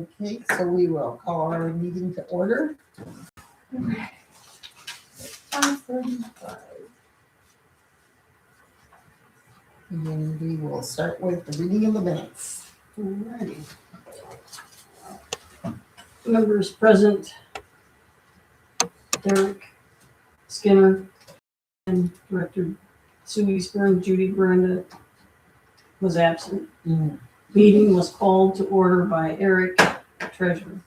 Okay, so we will call our meeting to order. 5:35. And we will start with the reading of the minutes. Alrighty. Members present: Derek Skinner and Director Sue Eastburn. Judy Brenda was absent. Meeting was called to order by Eric, treasurer.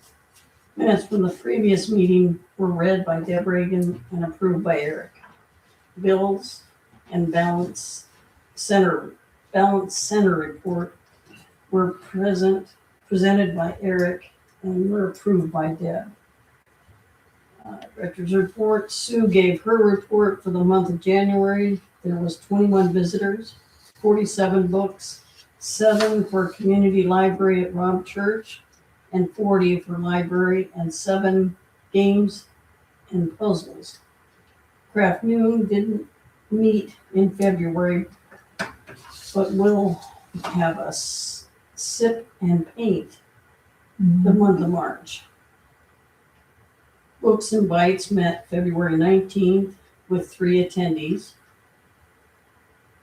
Minutes from the previous meeting were read by Deb Reagan and approved by Eric. Bills and balance center report were presented by Eric and were approved by Deb. Director's report: Sue gave her report for the month of January. There was 21 visitors, 47 books, 7 for community library at Rob Church, and 40 for library, and 7 games and puzzles. Craft Noon didn't meet in February, but will have a sip and paint the month of March. Books and Bites met February 19th with 3 attendees.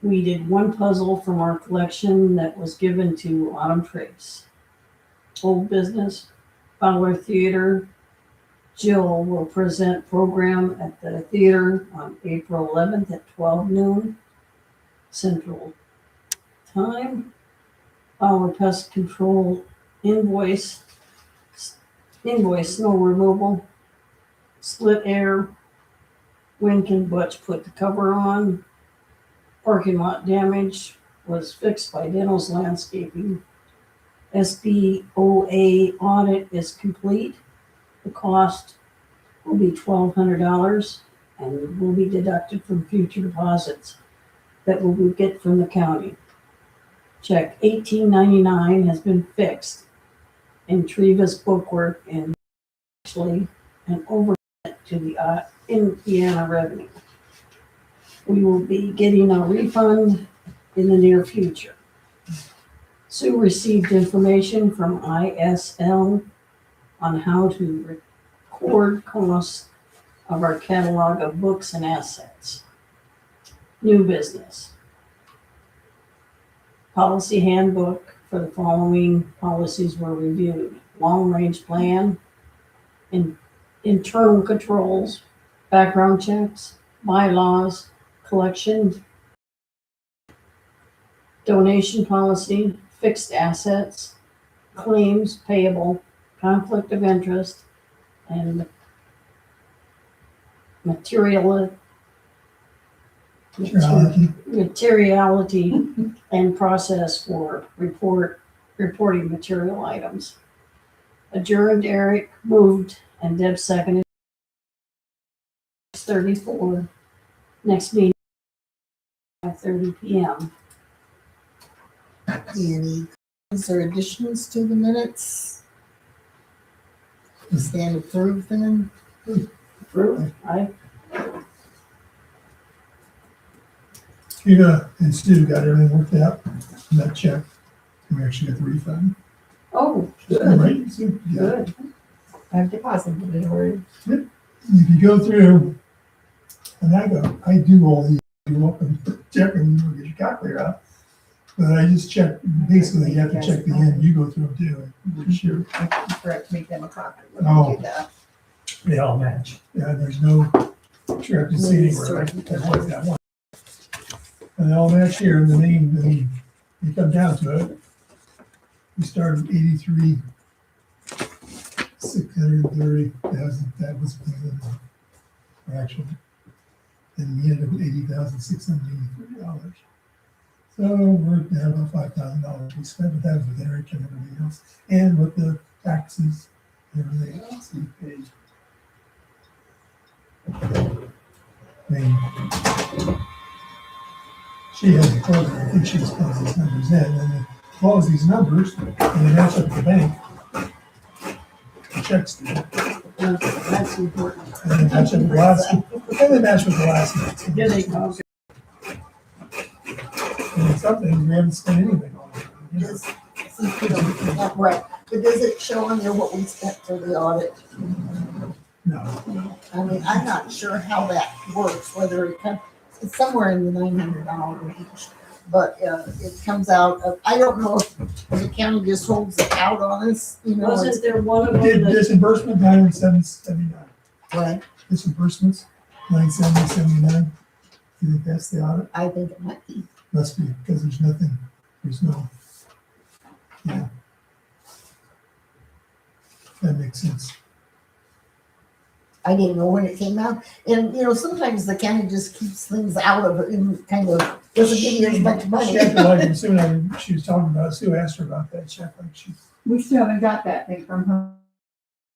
We did 1 puzzle from our collection that was given to Autumn Trace. Old business: Fowler Theater. Jill will present program at the theater on April 11th at 12 noon Central Time. Fowler Pest Control invoice snow removal. Split air. Wink and Butch put the cover on. Parking lot damage was fixed by Denno's Landscaping. SBOA audit is complete. The cost will be $1,200 and will be deducted from future deposits that we will get from the county. Check 1899 has been fixed in Treva's bookwork and actually an overhead to the Indiana revenue. We will be getting a refund in the near future. Sue received information from ISL on how to record costs of our catalog of books and assets. New business. Policy handbook for the following policies were reviewed: long-range plan, internal controls, background checks, bylaws, collection, donation policy, fixed assets, claims payable, conflict of interest, and materiality and process for reporting material items. Adjourned. Eric moved and Deb seconded. 34. Next meeting 5:30 p.m. Any comments or additions to the minutes? Stand approved then? Approved. Aye. Tina and Stu got everything worked out in that check. We actually got the refund. Oh, good. Right? Sue? Yeah. Good. I've deposited it already. If you go through, and I do all these, you go up and check and you get your calculator out. But I just check, basically you have to check the end, you go through them too. I'm pretty sure. I forgot to make them a copy. Let Oh. me do that. They all match. Yeah, there's no discrepancy anywhere like that one. And they all match here, and the name, you come down to it. We started 83, 630, that was the actual. And we ended up with $80,683. So we're down about $5,000 we spent, but that was with Eric and everything else, and with the taxes and everything else we paid. I mean, she has a program, I think she just plugs these numbers in, and then plugs these numbers, and they match up at the bank. The checks do. That's important. And they match up with the last, and they match with the last month. Here they go. And some things we haven't spent anything on. You know. Right. But does it show on there what we spent for the audit? No, I mean, I'm not sure how that works, whether it comes, it's somewhere in the $900 range. But it comes out of, I don't know if the county just holds it out on us, you know. Wasn't there one of them did that, disbursement 9,779. What? Disbursements 9,779. Do you think that's the audit? I think it might be. Must be, because there's nothing, there's no, yeah. That makes sense. I didn't know when it came out. And, you know, sometimes the county just keeps things out of it and kind of doesn't give you as much money. She acted like, as soon as she was talking about, Sue asked her about that, check like she, We still haven't got that thing from her.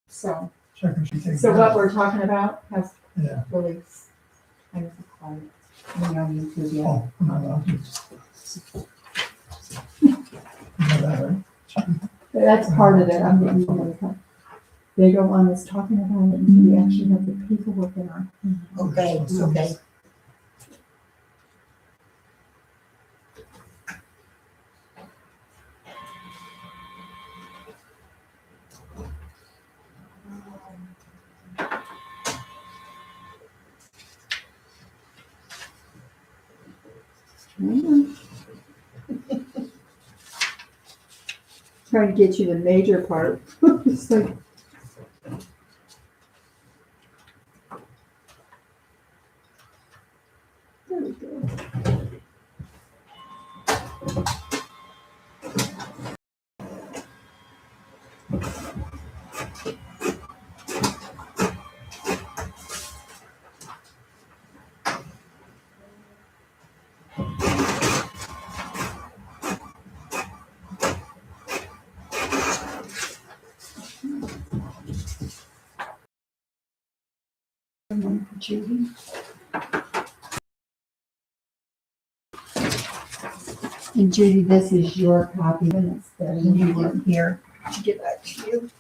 So, check if she takes. so what we're talking about has Yeah, really kind of quiet. You know, YouTube yet. oh, I'm not allowed to. You know that, right? That's part of it. I'm getting some of the time. They don't want us talking about it until we actually have the paperwork in our. Okay, okay. Trying to get you the major part. It's like, there we go. One for Judy. And Judy, this is your copy, and it's the you weren't here to give that to you.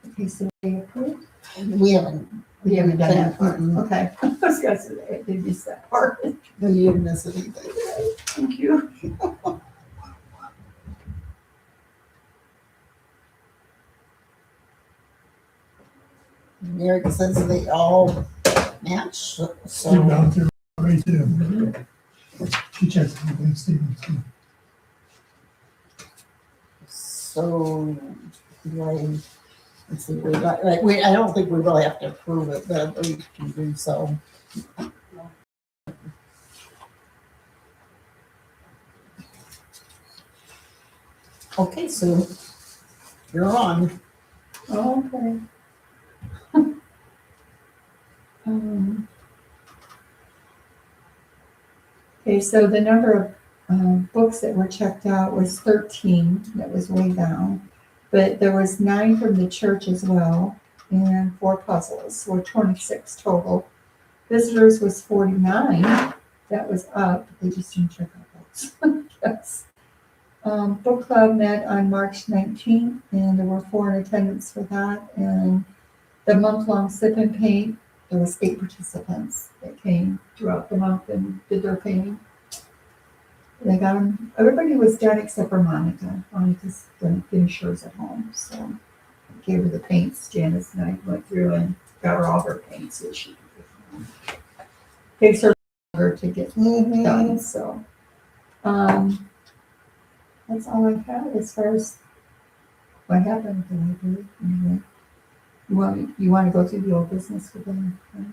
Okay, so they approved? We haven't. We haven't done that part. Mm-mm. Okay. I was gonna say, I did miss that part. No, you didn't miss anything. Thank you. Eric says they all match, You've so. gone through already too. She checks the bank statements too. So, let's see, I don't think we really have to approve it, but we can do so. Okay, so you're on. Okay. Um, Okay, so the number of books that were checked out was 13. That was way down. But there was 9 from the church as well, and 4 puzzles, so 26 total. Visitors was 49. That was up. They just didn't check out books. Yes. Book club met on March 19th, and there were 4 in attendance for that. And the month-long sip and paint, there was 8 participants that came throughout the month and did their painting. They got them, everybody was done except for Monica. Monica's done finishers at home, so I gave her the paints. Janice and I went through and got her all her paints so she could get them. Takes her longer to get done, so. That's all I have as far as what happened to the library. Anyway. You want to go through the old business with them? Right?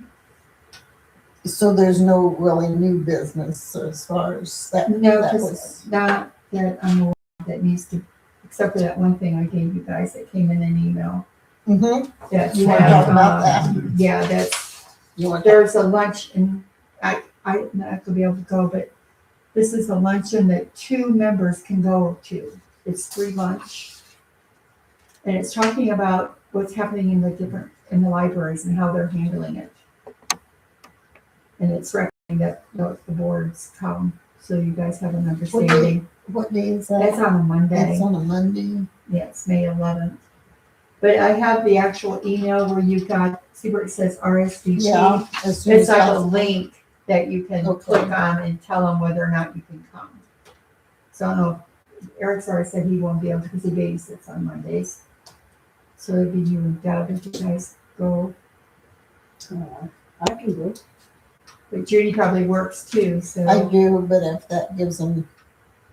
So there's no really new business as far as that. No, that just not that I'm aware of that needs to, except for that one thing I gave you guys that came in an email. Mm-hmm. That You want to talk about that? Yeah, that's, You want there's a lunch and I'm not going to be able to go, but this is a luncheon that 2 members can go to. It's free lunch. And it's talking about what's happening in the libraries and how they're handling it. And it's recommending that the boards come, so you guys have an understanding. What day is that? That's on a Monday. That's on a Monday. Yeah, it's May 11th. But I have the actual email where you got, see where it says RSVP? Yeah. As soon as It's like a possible. link that you can Okay. click on and tell them whether or not you can come. So I don't know, Eric's already said he won't be able to because he babysits on Mondays. So it'd be you and Deb if you guys go. I can go. But Judy probably works too, so. I do, but if that gives them,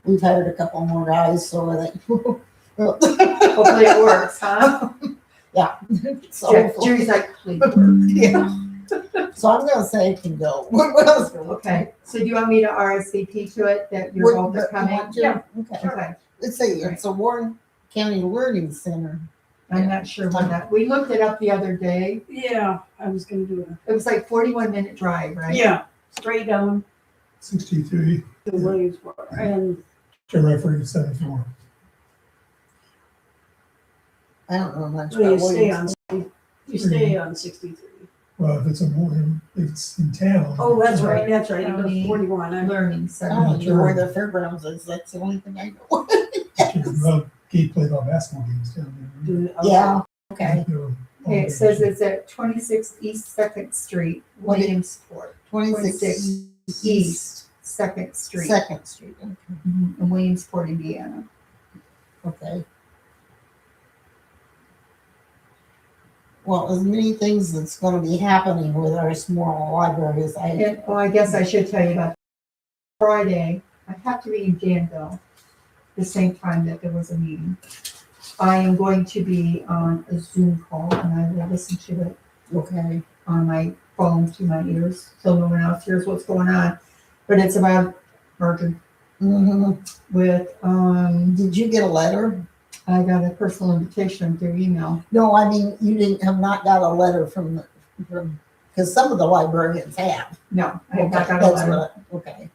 we've hired a couple more guys, so I think. Hopefully it works, huh? So Yeah, hopefully- Judy's like, please work. Yeah. So I'm gonna say it can go. What else? Okay, so do you want me to RSVP to it that you're both are coming? Yeah. Okay. Okay, Let's see, it's a Warren County Learning Center. I'm not sure when that, we looked it up the other day. Yeah, I was gonna do it. It was like 41-minute drive, right? Yeah, straight down 63, to Williamsburg, and turn right for 74. I don't know much you about stay on, Williams. you stay on 63. Well, if it's if it's in town. Oh, that's right, that's right, it County goes 41. Learning I Center. don't even know where the fairgrounds is, that's the only thing I know. Well, Gate played all basketball games down there. Yeah, okay, They were all Okay, it says games. it's at 26 East 2nd Street, What is- Williamsport. 26 East 2nd Street, Second Street, okay. in Williamsport, Indiana. Okay. Well, as many things that's gonna be happening with our small libraries, And, well, I guess I should tell you about Friday, I have to be in Danville the same time that there was a meeting. I am going to be on a Zoom call and I will listen to it okay, on my phone to my ears, so no one else hears what's going on. But it's about merger with, did you get a letter? I got a personal invitation through email. No, I mean, you didn't, have not got a letter from, because some of the librarians have. No, I have not Okay, got a that's letter. what- Okay,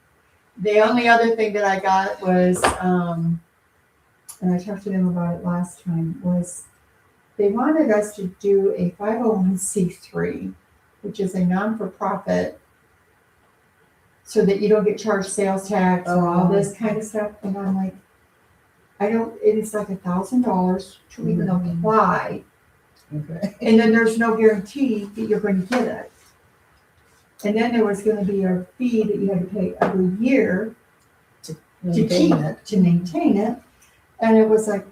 The only other thing that I got was, and I talked to them about it last time, was they wanted us to do a 501c3, which is a non-for-profit, so that you don't get charged sales tax and all this kind of stuff. And I'm like, it's like $1,000 to even apply. okay. And then there's no guarantee that you're going to get it. And then there was going to be a fee that you had to pay every year to Maintain keep it, to maintain it. And it was like,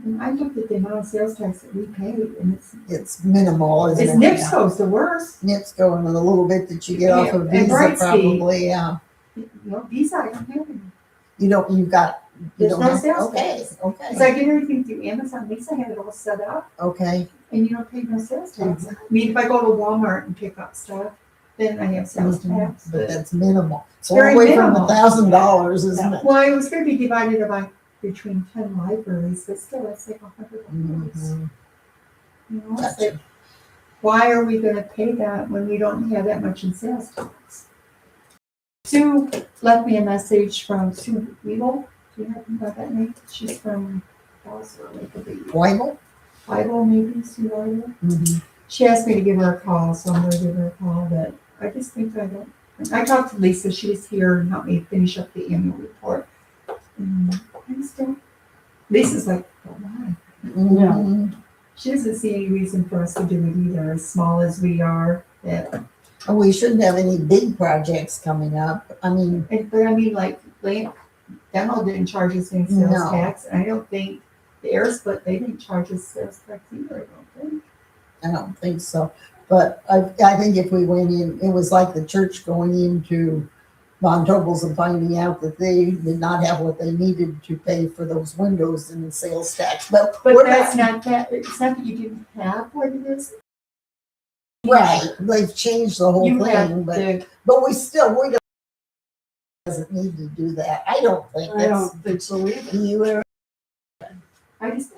and I looked at the amount of sales tax that we paid, and It's minimal, isn't it's it? NIPSCO's the worst. NIPSCO and a little bit that you get off of Yeah, and Visa Brightspeed. probably, yeah. You know, Visa, I don't have any. You don't, you There's don't no have, sales okay, tax. okay, So I get everything through Amazon. Lisa had it all set up, okay. and you don't pay no sales tax. I mean, if I go to Walmart and pick up stuff, then I have sales tax. But that's minimal. So Very away from minimal. $1,000, isn't it? Well, it was going to be divided by between 10 libraries, but still, it's like $100. Mhm. You know, it's Gotcha. like, why are we going to pay that when we don't have that much in sales tax? Sue left me a message from Sue Weevil. Do you happen to have that name? She's from Dallas or Lake of the Weibel? Bible, maybe, Sue Weevil. Mhm. She asked me to give her a call, so I'm going to give her a call, but I just think I don't. I talked to Lisa. She was here and helped me finish up the annual report. I just don't. Lisa's like, well, why? Mhm. She doesn't see any reason for us to do it either, as small as we are. That, And we shouldn't have any big projects coming up. I mean, but I mean, like, Dental didn't charge us any sales No. tax. And I don't think the air split, they didn't charge us sales tax either, I don't think. I don't think so. But I think if we went in, it was like the church going into Von Tobel's and finding out that they did not have what they needed to pay for those windows in the sales tax. But But we're that's not, not that, it's not that you didn't have what it is. right, they've changed the whole You have thing, but to, we don't, doesn't need to do that. I don't think I that's, don't think so either. you ever, I just,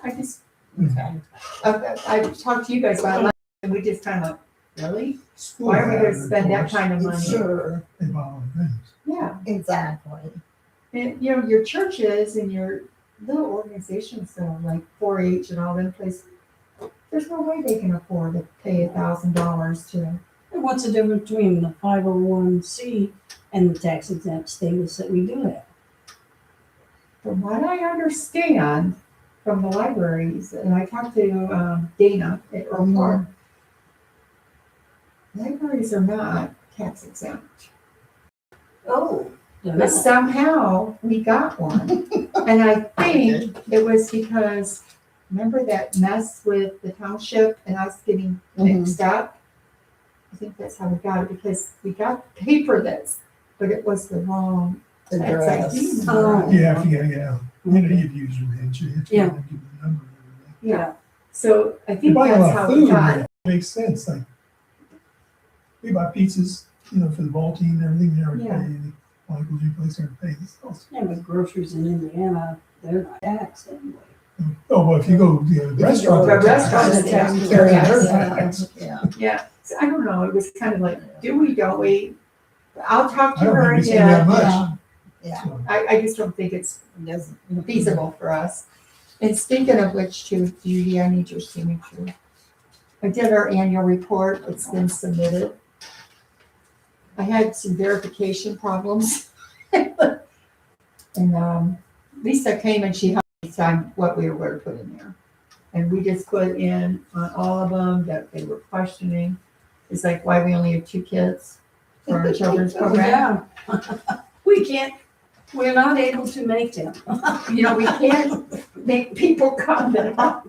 okay. I talked to you guys about it, and we just kind of, really? School Why are we had gonna it, of spend that course. kind of money? Sure, They buy all the things. Yeah. exactly. And, you know, your churches and your little organizations, though, like 4-H and all them places, there's no way they can afford to pay $1,000 to. And what's the difference between the 501c and the tax exempt status that we do have? From what I understand from the libraries, and I talked to Dana at Earl Park, libraries are not tax exempt. Oh, But somehow we got one. And I think it was because, remember that mess with the township and us getting mixed up? I think that's how we got it, because we got the paper but it was the wrong Address. tax ID. Oh. Yeah, you know, you've used your hand, you have to Yeah. give the number and everything. Yeah, so I You're think buying a that's lot how of we food, got and it. it makes sense, like, we buy pizzas, you know, for the ball team and everything, they already Yeah. pay, and Michael's, you place there to pay this also. Yeah, but groceries in Indiana, they're not taxed anyway. Oh, well, if you go to the restaurant. The they're restaurant taxed. is taxed. They carry their Yeah, tax. yeah. Yeah, so I don't know, it was kind of like, do we, don't we? I'll talk I to don't her think we spend that again. much. Yeah, So, I just don't think it's it doesn't. feasible for us. And speaking of which, too, Judy, I need your signature. I did our annual report, it's been submitted. I had some verification problems. And Lisa came and she helped me decide what we were going to put in there. And we just put in on all of them that they were questioning. It's like why we only have 2 kids for our children's program. Yeah. We're not able to make them. You know, we can't make people come that are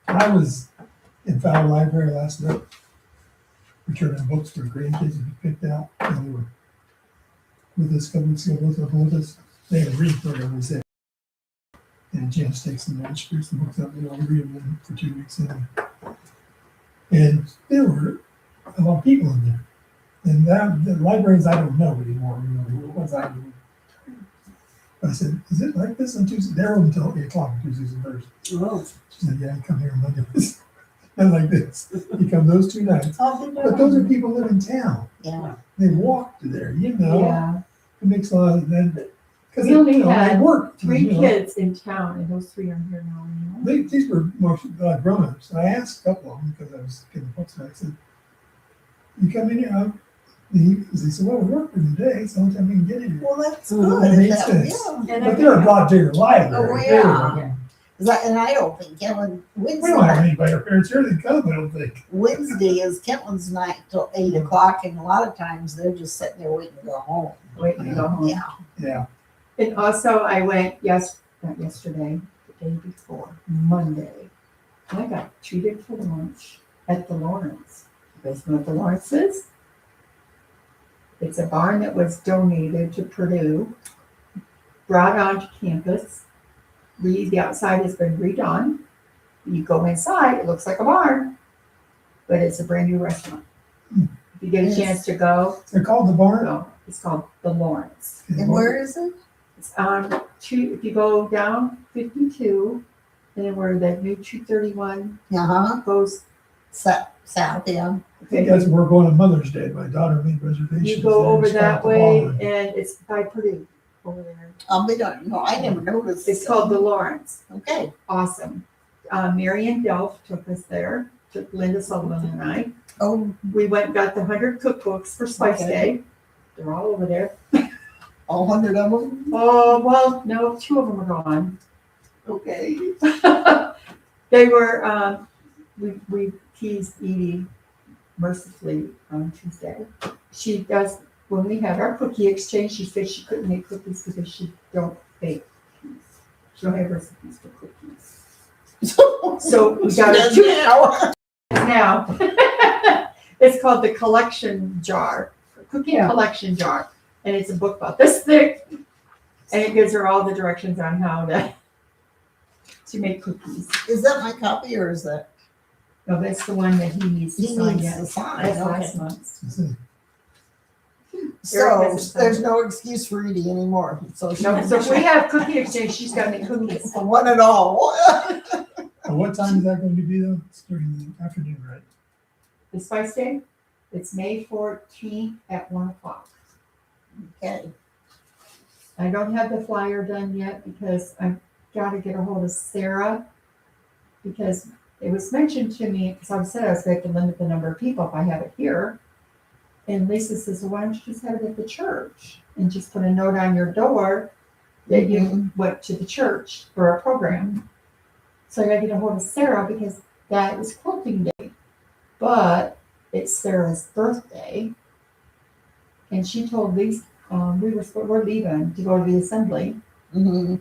I was in Fowler Library last night, returning books for grandkids to be picked out, and they were with us a couple weeks ago, both of them with us. They had a reading program, we said. And James takes them lunch, brings the books up, and I'll read them for 2 weeks in. And there were a lot of people in there. And the librarians I don't know anymore, you know, who it was I knew. I said, is it like this on Tuesday? They're open until 8 o'clock on Tuesdays and Thursdays. Oh. She said, yeah, I come here on Mondays. Not like this. You come those 2 nights. Oh, But those are people who live in town. yeah. They walk to there, you know. Yeah, It makes a lot of that. Because We only they had work. 3 you know. kids in town, and those 3 are here now. You know? These were more grown-ups. And I asked a couple of them because I was getting books, and I said, you come in here? They said, well, we're working today, so anytime we can get in here. Well, that's Well, good. that makes That- sense. Yeah. And But they're a lot bigger library. Oh, They're yeah. like- And I don't think Kellen, We don't have Wednesday, anybody, our parents here, they come, I don't think. Wednesday is Kellen's night till 8 o'clock, and a lot of times they're just sitting there waiting to go home. Waiting to go home. Yeah. Yeah. And also, I went not yesterday, the day before, Monday. I got treated for lunch at the Lawrence. You guys know what the Lawrence is? It's a barn that was donated to Purdue, brought onto campus. The outside has been redone. You go inside, it looks like a barn, but it's a brand new restaurant. If you get a Yes. chance to go, They're called the barn. go. It's called the Lawrence. And where is it? It's on if you go down 52, and then where the new 231 Uh-huh. goes, South, yeah. I think that's where we're going on Mother's Day. My daughter made reservations. you go there, over stop that at the way, barn. and it's by Purdue over there. They don't, no, I never noticed. It's called the Lawrence. Okay. Awesome. Marion Delph took us there, took Linda Sullivan and I. Oh, We went and got the 100 cookbooks for Spice Okay. Day. They're all over there. all 100 of them? Oh, well, no, 2 of them are gone. Okay. They were, we teased Edie mercifully on Tuesday. She does, when we had our cookie exchange, she said she couldn't make cookies because she don't bake cookies. She don't have recipes for cookies. So we got her 2 now. It's called the collection jar, cookie collection jar. And it's a book about this thick. And it gives her all the directions on how to make cookies. Is that my copy or is that? No, that's the one that he needs to He sign needs yet. to sign, That's okay. last month. So there's no excuse for Edie anymore. So No, so if we have cookie exchange, she's got to make cookies. one at all. What time is that going to be though? It's during the afternoon, right? The Spice Day, it's May 14th at 1 o'clock. Okay. I don't have the flyer done yet because I've got to get a hold of Sarah. Because it was mentioned to me, because I said I was going to limit the number of people if I have it here. And Lisa says, well, why don't you just have it at the church and just put a note on your door that you went to the church for a program. So I got to get a hold of Sarah because that is quilting day. But it's Sarah's birthday. And she told Lisa, we're leaving to go to the assembly. Mm-hmm.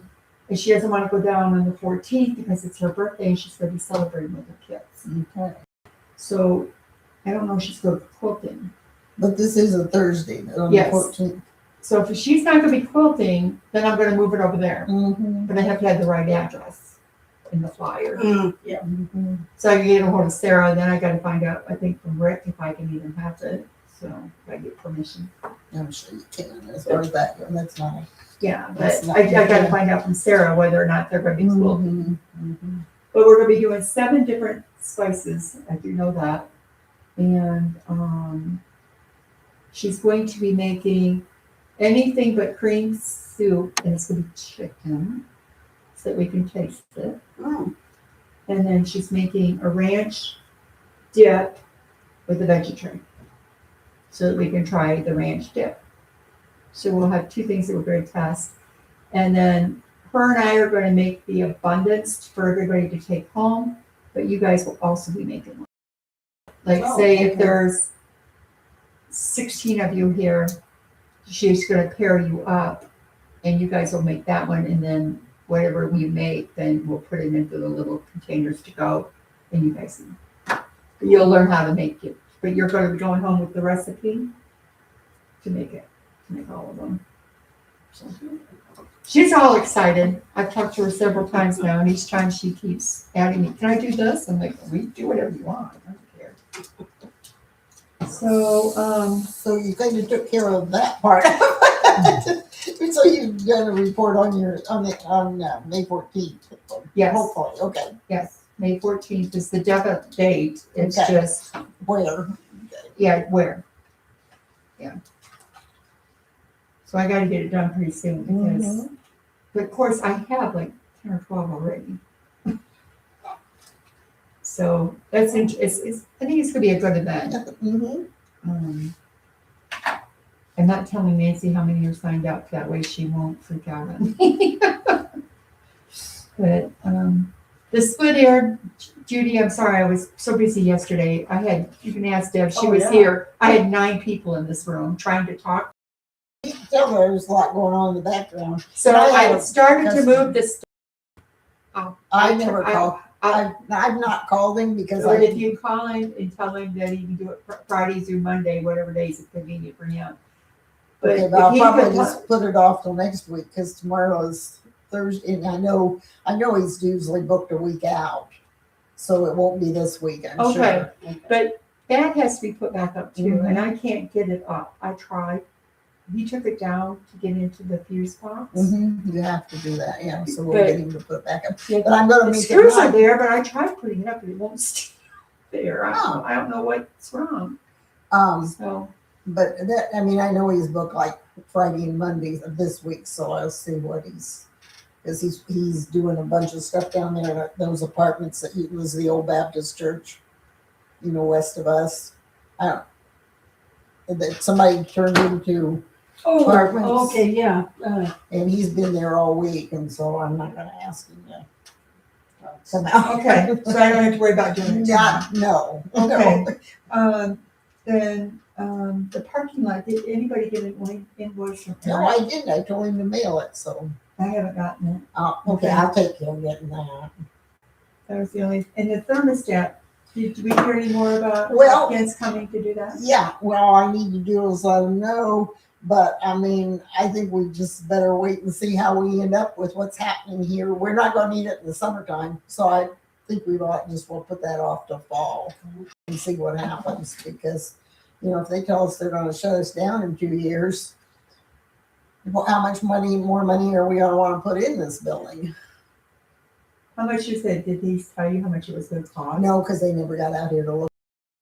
And she doesn't want to go down on the 14th because it's her birthday and she's going to be celebrating with her kids. Okay. So I don't know if she's going to be quilting. But this is a Thursday, on the Yes. 14th. So if she's not going to be quilting, then I'm going to move it over there. Mm-hmm. But I have to have the right address in the flyer. Yeah. Mm-hmm. So I can get a hold of Sarah, then I got to find out, I think from Rick, if I can even have it. So if I get permission. I'm sure you can, as far as that goes. That's not. Yeah, That's but not- I got to find out from Sarah whether or not they're going to be quilting. Mm-hmm. But we're gonna be doing 7 different spices, I do know that. And she's going to be making anything but cream soup, and it's gonna be chicken, so that we can taste it. Oh, And then she's making a ranch dip with a veggie tray, so that we can try the ranch dip. So we'll have 2 things that we're going to test. And then her and I are going to make the abundance for everybody to take home, but you guys will also be making one. Like Oh, say okay. if there's 16 of you here, she's going to pair you up and you guys will make that one, and then whatever we make, then we'll put it into the little containers to go, and you guys, you'll learn how to make it. But you're going to be going home with the recipe to make it, to make all of them. So. She's all excited. I've talked to her several times now, and each time she keeps adding me, can I do this? I'm like, we do whatever you want. I don't care. So, So you kind of took care of that part. So you're gonna report on May 14th. yes, Hopefully, okay. yes, May 14th is the definite date. It's Okay. just, Where? yeah, where? Yeah. So I gotta get it done pretty soon because, Mhm. but of course I have like 10 or 12 already. So that's, it's, I think it's gonna be a good event. Mhm. I'm not telling Nancy how many are signed up, that way she won't freak out on me. But, the split air, Judy, I'm sorry, I was so busy yesterday. You can ask Deb, she Oh, was yeah. here. I had 9 people in this room trying to talk. You can tell there's a lot going on in the background. So And I had I a started to customer. move this. I never called. I'll- I've not called him because But if I, you call him and tell him that he can do it Fridays through Monday, whatever days is convenient for him. But okay, if but I'll he probably could, just put it off till next week because tomorrow is Thursday and I know he's usually booked a week out. So it won't be this week, I'm Okay. sure. but that has to be put back up too, Mhm. and I can't get it up. I tried. He took it down to get into the fuse box. You have to do that, yeah, so we'll But- get him to put it back up. Yeah, But I'm gonna the make it screws are right. there, but I tried putting it up and it won't stay there. Oh. I don't know what's wrong. So, But that, I mean, I know he's booked like Friday and Mondays of this week, so I'll see what because he's doing a bunch of stuff down there at those apartments that it was the old Baptist church, west of us. That somebody turned into, Apartments. okay, yeah. and he's been there all week, and so I'm not gonna ask him to come out. okay, so I don't have to worry about doing it. No. Okay. Then, the parking lot, did anybody get an invoice from No, Eric? I didn't. I told him to mail it, so, I haven't gotten it. okay, I'll take care of getting that. That was the only, and the thermostat, did we hear any more about Well- Hopkins coming to do that? Yeah, well, all I need to do is let them know, but I mean, I think we just better wait and see how we end up with what's happening here. We're not gonna need it in the summertime, so I think we'll put that off till fall and see what happens, because, if they tell us they're gonna shut us down in 2 years, well, how much more money are we gonna wanna put in this building? How much you said, did he tell you how much it was gonna cost? No, because they never got out here to look.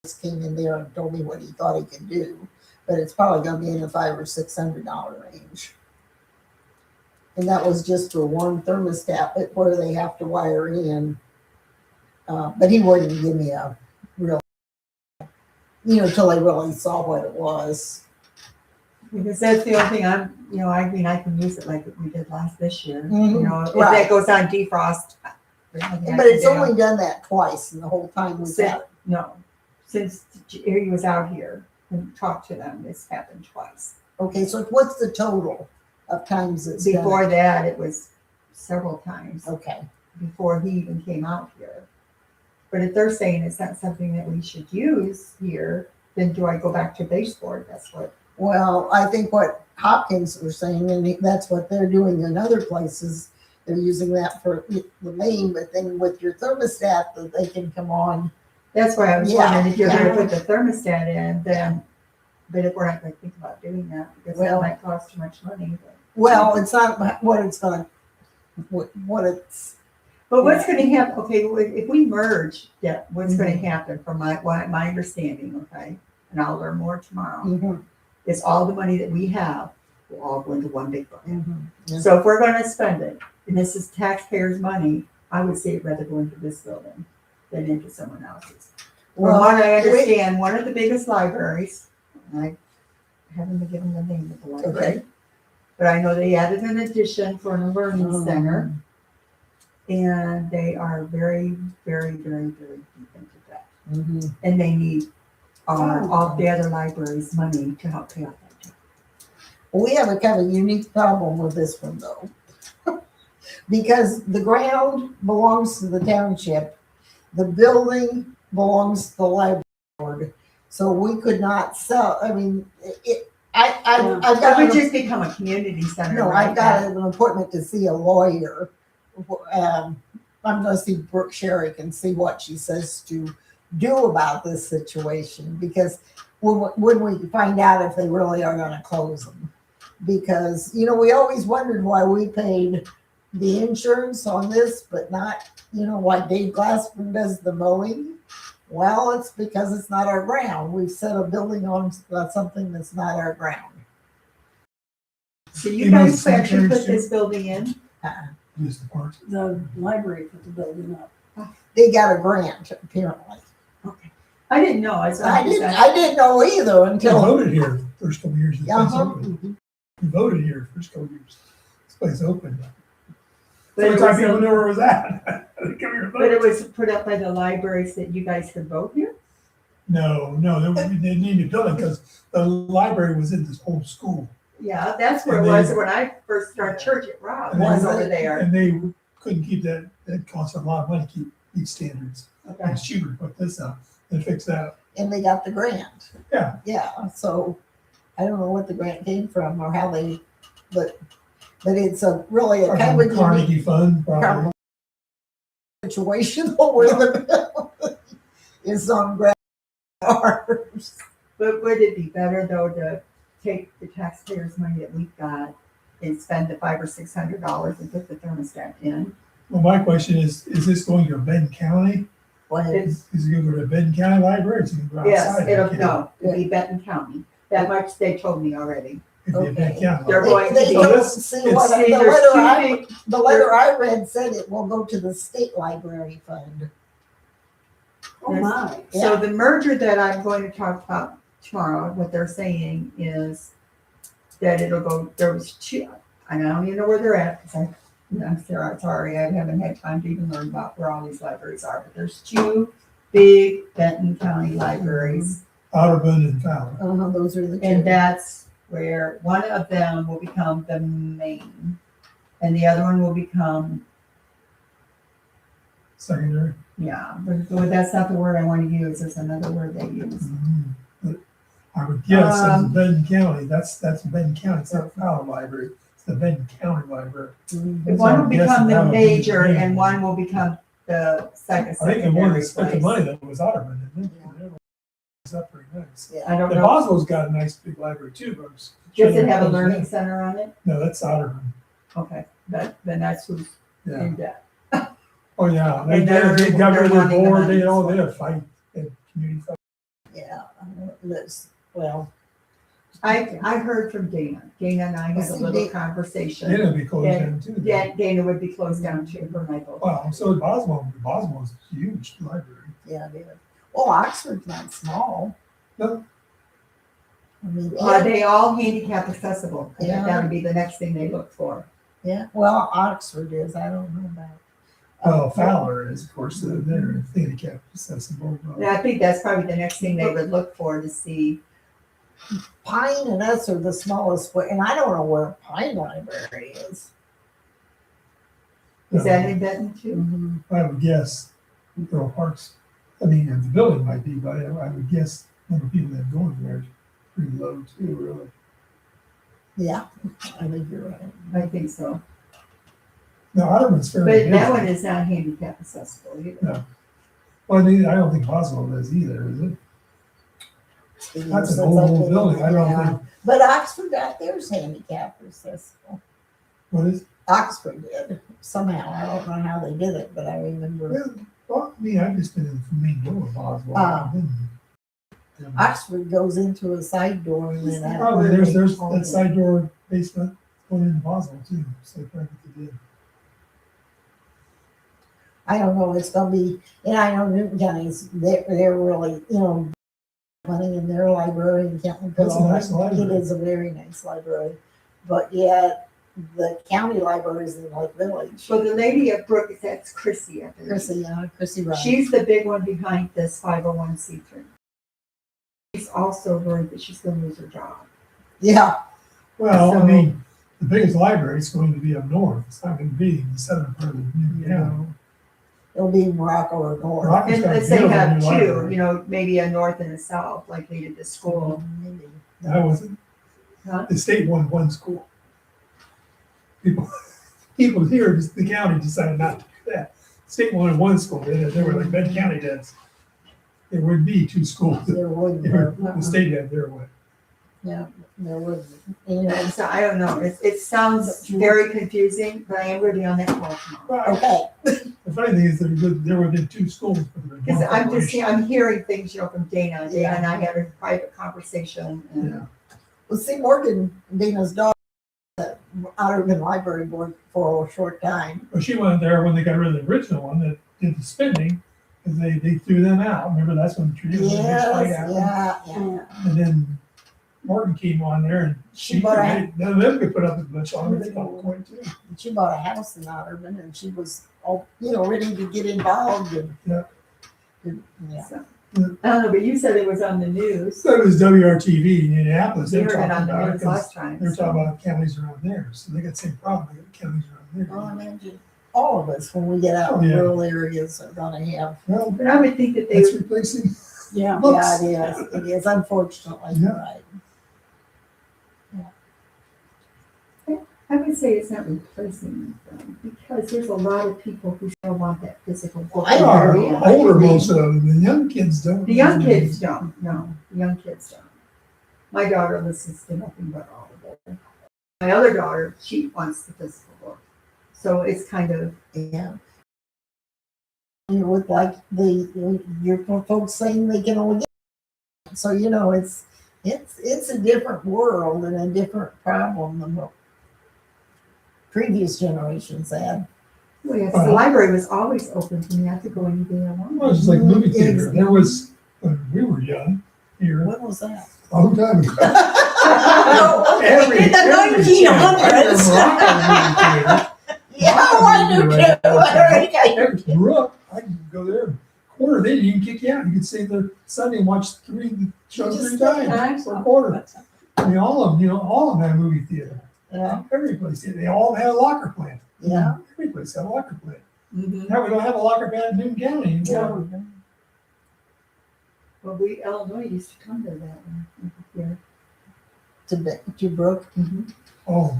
Just came in there and told me what he thought he could do, but it's probably gonna be in the $500 or $600 range. And that was just for one thermostat, but where they have to wire in. But he wouldn't give me a real, till they really saw what it was. Because that's the only thing I can use it like we did this year. Mhm, If right. that goes on defrost. there's nothing I But can it's do. only done that twice in the whole time we've had it. No, since he was out here and talked to them, it's happened twice. Okay, so what's the total of times it's done? Before that, it was several times, Okay, before he even came out here. But if they're saying it's not something that we should use here, then do I go back to baseboard? That's what, well, I think what Hopkins was saying, and that's what they're doing in other places. They're using that for the main, but then with your thermostat that they can come on. that's why I was Yeah, wondering if you're yeah. gonna put the thermostat in, then, but if we're not gonna think about doing that, because that Well- might cost too much money. Well, it's not what it's gonna, what it's, But what's gonna happen, okay, if we merge, yeah, what's gonna Mhm. happen from my understanding, okay? And I'll learn more tomorrow, mhm, is all the money that we have will all go into one big bucket. mhm, yeah. So if we're gonna spend it, and this is taxpayers' money, I would say it'd rather go into this building than into someone else's. From Well, what I we- understand, one of the biggest libraries, I haven't been given the name of the library, Okay. but I know they added an addition for a learning Mm. center, and they are very, very, very, very deep into that. Mhm. And they need Oh. all the other libraries' money to help pay off that debt. We have a kind of unique problem with this one though. Because the ground belongs to the township, the building belongs to the library board. So we could not sell, I mean, I've That got, would just become a community center. no, right? I've got an appointment to see a lawyer. I'm gonna see Brooke Sherrick and see what she says to do about this situation, because when we find out if they really are gonna close them. Because, we always wondered why we paid the insurance on this, but not, why Dave Glassman does the mowing. Well, it's because it's not our ground. We've set a building on something that's not our ground. So You you know guys the actually put cemeteries too? this building in? Just the parks. The library put the building up. They got a grant, apparently. Okay. I didn't know. I didn't know either We until. voted here first couple years. This place Uh-huh. opened. We voted here first couple years. This place opened. But it Sometimes was, people knew where it was at. They come here and but it vote. was put up by the libraries that you guys could vote here? No, they needed a building because the library was in this old school. Yeah, that's where it And was they- when I first started church at Rob. It And was they- over there. And they couldn't keep that, that cost a lot of money to keep these standards. Okay. It's cheaper to put this up than fix that. And they got the grant. Yeah. Yeah, so I don't know what the grant came from or how they, but it's really a Or kind of the a unique Carnegie Fund, probably. situation where the bill is on ground. But would it be better though to take the taxpayers' money that we've got and spend the $500 or $600 and put the thermostat in? Well, my question is this going to Benton County? It's, Is it going to go to Benton County Library? Or is it going to go yes, outside? it'll be Benton County. That much they told me already. It'd be Benton Okay. County They're Library. going They to don't this- see it's- what, See, the there's letter two big, the letter I read said it will go to the state library fund. Oh my. so the merger that I'm going to talk about tomorrow, what they're saying is that it'll go, there was two, and I don't even know where they're at, because I'm sorry, I haven't had time to even learn about where all these libraries are, but there's two big Benton County libraries, Otterburn and Fowler. Those are the two. and that's where one of them will become the main, and the other one will become, Secondary. yeah, but that's not the word I want to use, there's another word they use. Mhm. But I would guess in Um, Benton County, that's Benton County, it's not Fowler Library, it's the Benton County Library. Mhm. If one will So I'm guessing become the that'll be major the main and one. one will become the I think the one secondary that spent the place. money that was Otterburn, didn't it? It's up pretty nice. Yeah. I don't And know, Boswell's got a nice big library too, but does it have a Yeah. learning center on it? No, that's Otterburn. Okay, then that's who's Yeah. in debt. Oh, yeah. And they're- They got rid of they're their wanting the board, money. they had a fight at community fight. Yeah, well, I heard from Dana. Dana and I had a See, little they- conversation. It'll be closed Yeah. down too. Dana would be closed down too, her and I both. Wow, so is Boswell. Boswell's a huge library. yeah, it is. Well, Oxford's not small. No. I mean, Are they all handicap accessible? Yeah. That would be the next thing they look for. yeah, well, Oxford is, I don't know about. Well, Fowler is, of course, they're handicap accessible. And I think that's probably the next thing they would look for to see Pine and us are the smallest, and I don't know where Pine Library is. Is that in Benton too? I would guess Earl Parks, I mean, the building might be, but I would guess the number of people that go in there is pretty low too, really. Yeah, I think you're right. I think so. No, Otterman's But fairly that one busy. is not handicap accessible either. No. Well, I don't think Boswell is either, is it? That's an old building, I don't think, But Oxford got theirs handicap accessible. what is? Oxford did somehow. I don't know how they did it, but I remember Well, I mean, I've just been in the main door of Boswell. Ah. And- Oxford goes into a side door and then out. Probably, there's that side door basement going into Boswell too, so probably what they did. I don't know. It's gonna be, and I know Newton County's they're really money in their library and Canton. That's a nice It library. is a very nice library, but yet the county library is in Lake Village. So the lady at Brook, that's Chrissy, I believe. Chrissy Ryan. She's the big one behind this 501c3. She's also worried that she's gonna lose her job. Yeah, Well, I So- mean, the biggest library is going to be up north, it's not gonna be in the southern part of the new county. it'll be Morocco or North. Rocky's And got a let's say beautiful have new two, library. maybe a north and a south, like they did the school. Maybe. That wasn't, Huh? the state wanted one school. People here, just the county decided not to do that. State wanted one school, they were like, Bend County does. There would be two schools, There would, the state had their way. yeah, there would. You know, And so I don't know, it sounds very confusing, but I am going to be on that call tomorrow. okay, The funny thing is, there would have been two schools. but there was Because one corporation. I'm hearing things, from Dana. Dana Yeah. and I had a private conversation. And Yeah. well, see, Morgan, Dana's daughter, Otterman Library Board for a short time. Well, she went there when they got rid of the original one that did the spending, because they threw them out. Remember, that's when the traditional Yes, fight happened. yeah. And then Morton came on there and She bought none of them could put up a bunch on it, they got quite too. She bought a house in Otterman and she was, ready to get involved and. Yeah. Yeah. so, I don't know, but you said it was on the news. So it was WRTV in Indianapolis, We they were heard it talking on the about it, news 'cause last time. they were so. talking about counties around there, so they got the same problem, they got counties around Well, I there. imagine all of us, when we get out in Oh, yeah. rural areas, are gonna have. Well, But I would think that they that's would, replacing, Yeah. Books. Yeah, it is, unfortunately, you're Yeah. right. I would say it's not replacing them, because there's a lot of people who still want that physical book. I they are agree. older, most of them, the young kids don't. The young kids don't, no, the young kids don't. My daughter listens to nothing but Audible. My other daughter, she wants the physical book. So it's kind of, Yeah. You would like your folks saying they can only get. So, it's a different world and a different problem than what previous generations had. well, yes, the library was always open to me. I could go any day I Well, wanted. it's just like movie theater, there was, when we were young, here, When was that? a long time ago. Oh, okay. Every- In the every 1900s. channel, Yeah, I knew too. Okay. Every Brooke, I could go there, quarter, they didn't even kick you out, you could stay there Sunday and watch the show Just 3 stay times for a quarter. I mean, all of them had a movie theater. Yeah, Every place did. They all had a locker plant. yeah. Every place had a locker plant. Mhm. Now we don't have a locker plant in Newton County anymore. Well, Illinois used to come to that one. Yeah. To Brooke. Oh,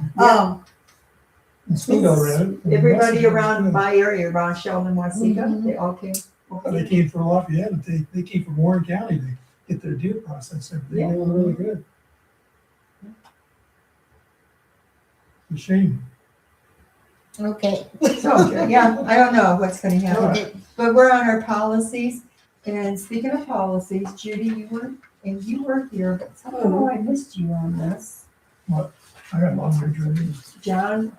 and Swindle ran it. Everybody around my area, around Sheldon, Waseca, Mhm. they all came. They came from Lafayette, but they came from Warren County to get their deer process and everything. They were really good. It's a shame. Okay. So, yeah, I don't know what's gonna happen. Okay. But we're on our policies, and speaking of policies, Judy, you were here, but somehow I missed you on this. I got long range ready. John,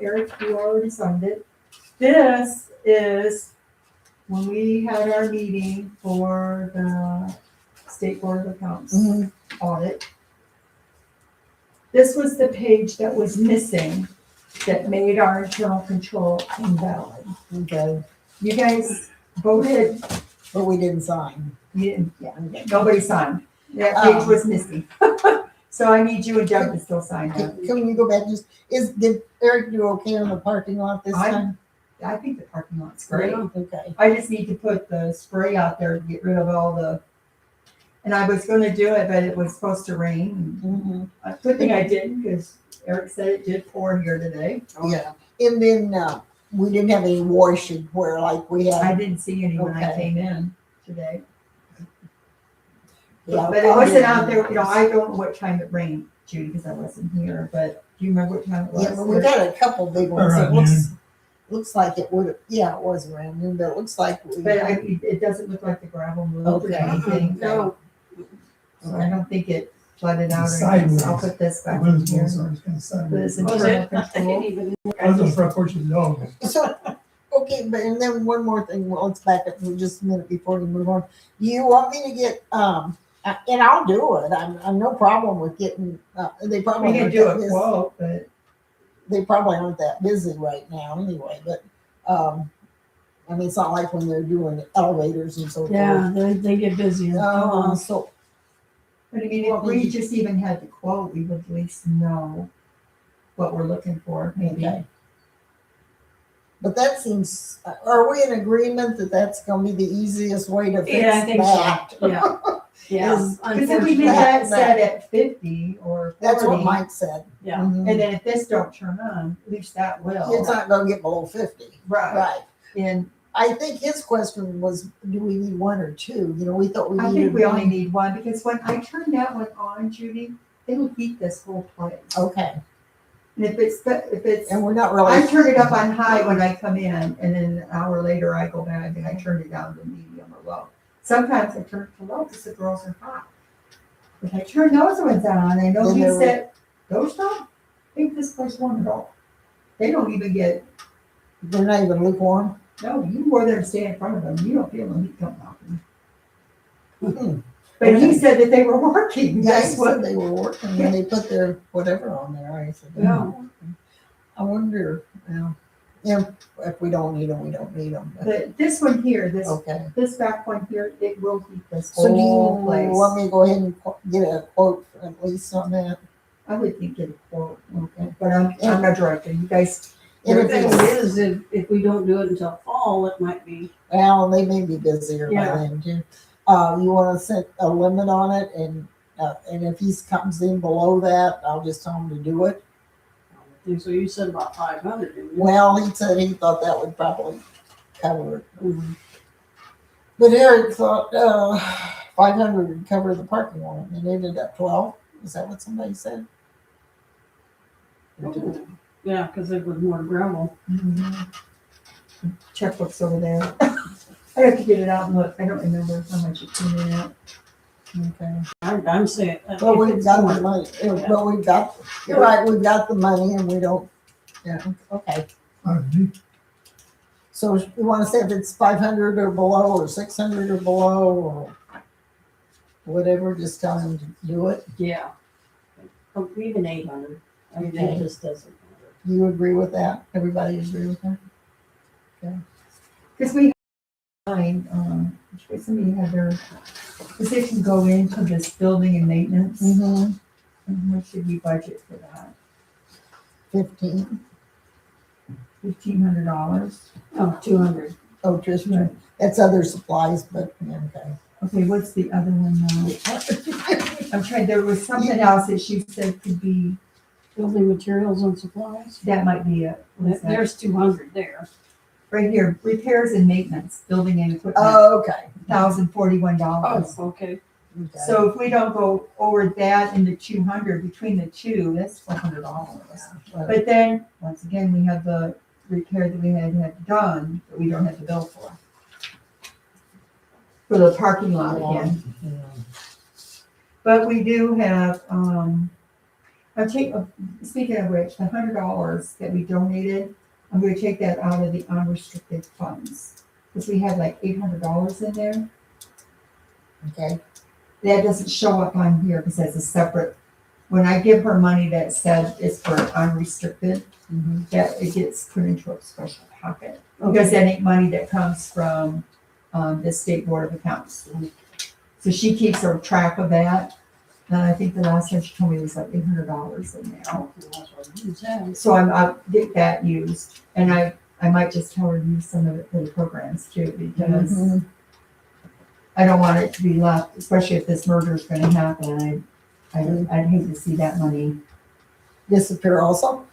Eric, you already signed it. This is when we had our meeting for the State Board of Accounts Mhm. audit. This was the page that was missing that made our internal control invalid. Okay, You guys voted, but we didn't sign. you didn't, yeah, Okay. nobody signed. That page was missing. So I need you and Doug to still sign that. Can we go back, did Eric do okay on the parking lot this time? I think the parking lot's great. Yeah. Okay. I just need to put the spray out there to get rid of all the, and I was gonna do it, but it was supposed to rain. Mhm. Good thing I didn't, because Eric said it did pour here today. Yeah, and then, we didn't have any washing where like we I had. didn't see any when I Okay. came in today. Yeah, But it wasn't out there, I don't know what time it rained, Judy, because I wasn't here, but do you remember what time it was? Yeah, but we got a couple big ones. It Around looks like it would, yeah, it was around noon, but it looks like we. But it doesn't look like the gravel moved or Okay. anything, No, so I don't think it flooded out or Sideways. anything, so I'll put this The back in women's here. balls are kind of This sideways. was internal it? I control. didn't even. I was on the front porch of the dog. So, okay, but and then one more thing, well, let's back up for just a minute before we move on. You want me to get, and I'll do it, I'm no problem with getting, they probably. We can aren't do that a busy. quote, but They probably aren't that busy right now anyway, but, I mean, it's not like when they're doing elevators and so forth. Yeah, they get busy. So, I mean, if we just even had the quote, we would at least know what we're looking for, maybe. okay. But that seems, are we in agreement that that's gonna be the easiest way to fix Yeah, I think that? so. Yeah. Yeah. Is- Because if we Unfortunately, leave that That- set at 50 or 40. That's what Mike said. yeah. Mhm. And then if this don't turn on, at least that will. It's not gonna get below 50. Right. Right. And I think his question was, do we need one or two? You know, we thought we I needed think we only one. need one, because when I turn that one on, Judy, it'll heat this whole place. Okay, And if it's, and we're not really. I turn it up on high when I come in, and then an hour later I go back and I turn it down to medium or low. Sometimes I turn it to low because the girls are hot. If I turn those ones on, I know Then he they're- said, those don't make this place warm at all. They don't even get, They're not even lukewarm. no, you go there and stay in front of them, you don't feel the heat coming off them. Hmm. But he said that they were working, Yeah, that's he what. said they were working and they put their whatever on there. I said, Yeah. "Oh, I wonder, well, if we don't need them, we don't need them. But this one here, Okay. this back one here, it will heat this So do whole you place. want me to go ahead and get a quote at least on that? I would think get a quote, Okay. but I'm not director, you guys. And The if thing it's, is, if we don't do it until fall, it might be, well, they may be busier by Yeah. then too. You wanna set a limit on it and if he comes in below that, I'll just tell him to do it. so you said about 500, didn't you? Well, he said he thought that would probably cover it. Mhm. But Eric thought, 500 would cover the parking lot and it ended up 12. Is that what somebody said? Yeah, because it was more gravel. Checkbook's over there. I have to get it out and look, I don't remember how much it came in at. Okay. I'm saying. Well, if we've it's got more- the money. Yeah. Well, we've got, you're right, we've got the money and we don't, yeah, okay. So you want to say if it's 500 or below or 600 or below or whatever, just tell him to do it. Yeah. Oh, even 800. I mean, Okay. it just doesn't matter. Do you agree with that? Everybody agree with that? Because we, somebody had their position go into this building and maintenance, Mm-hmm. and what should we budget for that? 15. $1,500. Oh, 200. Oh, just, that's other supplies, but, yeah, okay. Okay, what's the other one now? I'm trying, there was something else that she said could be, Building materials and supplies. that might be it. What is that? There's 200 there. Right here, repairs and maintenance, building and equipment, Oh, okay. $1,041. Okay. Okay. So if we don't go over that and the 200, between the two, that's $400. Well, But then, once again, we have the repair that we had done, that we don't have the bill for. For the parking lot again. yeah. But we do have, speaking of which, the $100 that we donated, I'm gonna take that out of the unrestricted funds. Because we had like $800 in there. Okay. That doesn't show up on here because that's a separate, when I give her money that says it's for unrestricted, Mhm. that it gets put into a special pocket. Because that ain't money that comes from the State Board of Accounts. So she keeps her track of that. And I think the last time she told me it was like $800 in there. Oh, that's what it is, yeah. So I'll get that used, and I might just tell her to use some of it for the programs too, because Mhm. I don't want it to be left, especially if this merger is gonna happen. I'd hate to see that money. Disappear also.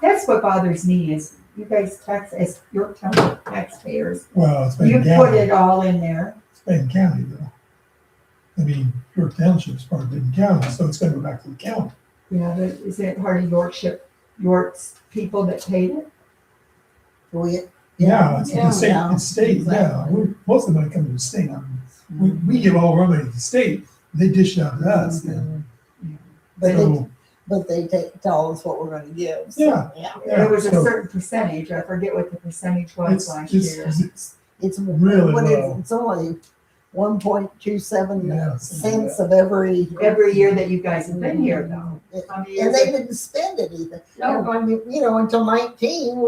That's what bothers me is you guys as Yorktown taxpayers, Well, it's you Benton put County, it all in there. it's Benton County though. I mean, York Township's part of Benton County, so it's gonna go back to the county. Yeah, but is it part of York's people that paid it? Yeah, it's Yeah, the state, yeah, it's state, yeah. exactly. Most of the money comes from the state. We give all our money to the state, they dish it out to us, yeah. Mhm. But they, So, but they tell us what we're gonna give. So, Yeah. Yeah. yeah, It was a so certain percentage, I forget what the percentage was it's, last it's, year. It's Really what is low. it? It's only 1.27 Yeah, cents of every. Every year that you guys have been here though. How many years And they have- didn't spend anything. No. I mean, until 19,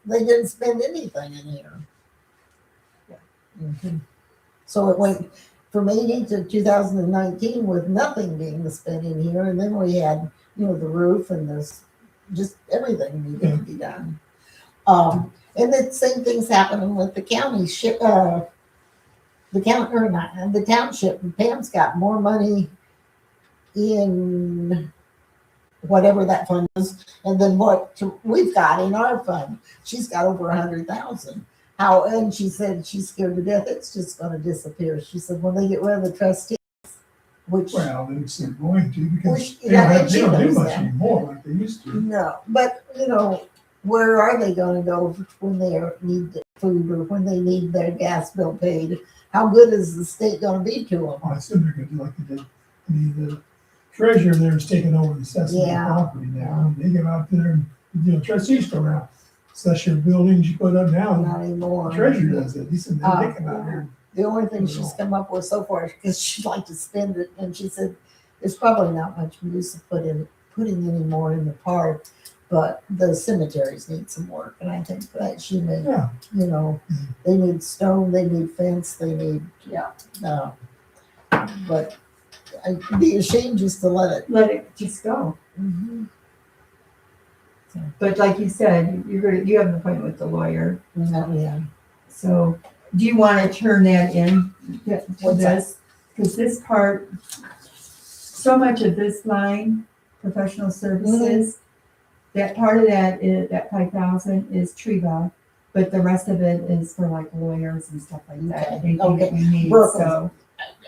they didn't spend anything in here. Mhm. So it went from 80 to 2019 with nothing being spent in here. And then we had, the roof and this, just everything needed to be done. And the same thing's happening with the county, the township. And Pam's got more money in whatever that fund is, and then what we've got in our fund. She's got over 100,000. And she said she's scared to death it's just going to disappear. She said when they get rid of the trustees, which well, they're going to, because Which- they don't yeah, have, she they don't do knows much that. anymore like they used to. no, but where are they going to go when they need food or when they need their gas bill paid? How good is the state going to be to them? I assume they're gonna do like they did. I mean, the treasurer there is taking over the assessment of the Yeah. property now. They go out there and, trustees go around. Assess your buildings you put up now, Not anymore. the treasurer does it. He said, they come out yeah. here. The only thing she's come up with so far, because she'd like to spend it, and she said there's probably not much use of putting any more in the park, but the cemeteries need some work, and I think that she may, Yeah, they need stone, they need fence, they need, Yeah. but I'd be ashamed just to let it. Let it just go. Mhm. But like you said, you have an appointment with the lawyer. Yeah. So do you want to turn that in to What's that? this? Because this part, so much of this line, professional services, that part of that is, that 5,000 is Treva, but the rest of it is for like lawyers and stuff like that. Okay, Anything that we need, Brooklyn. so,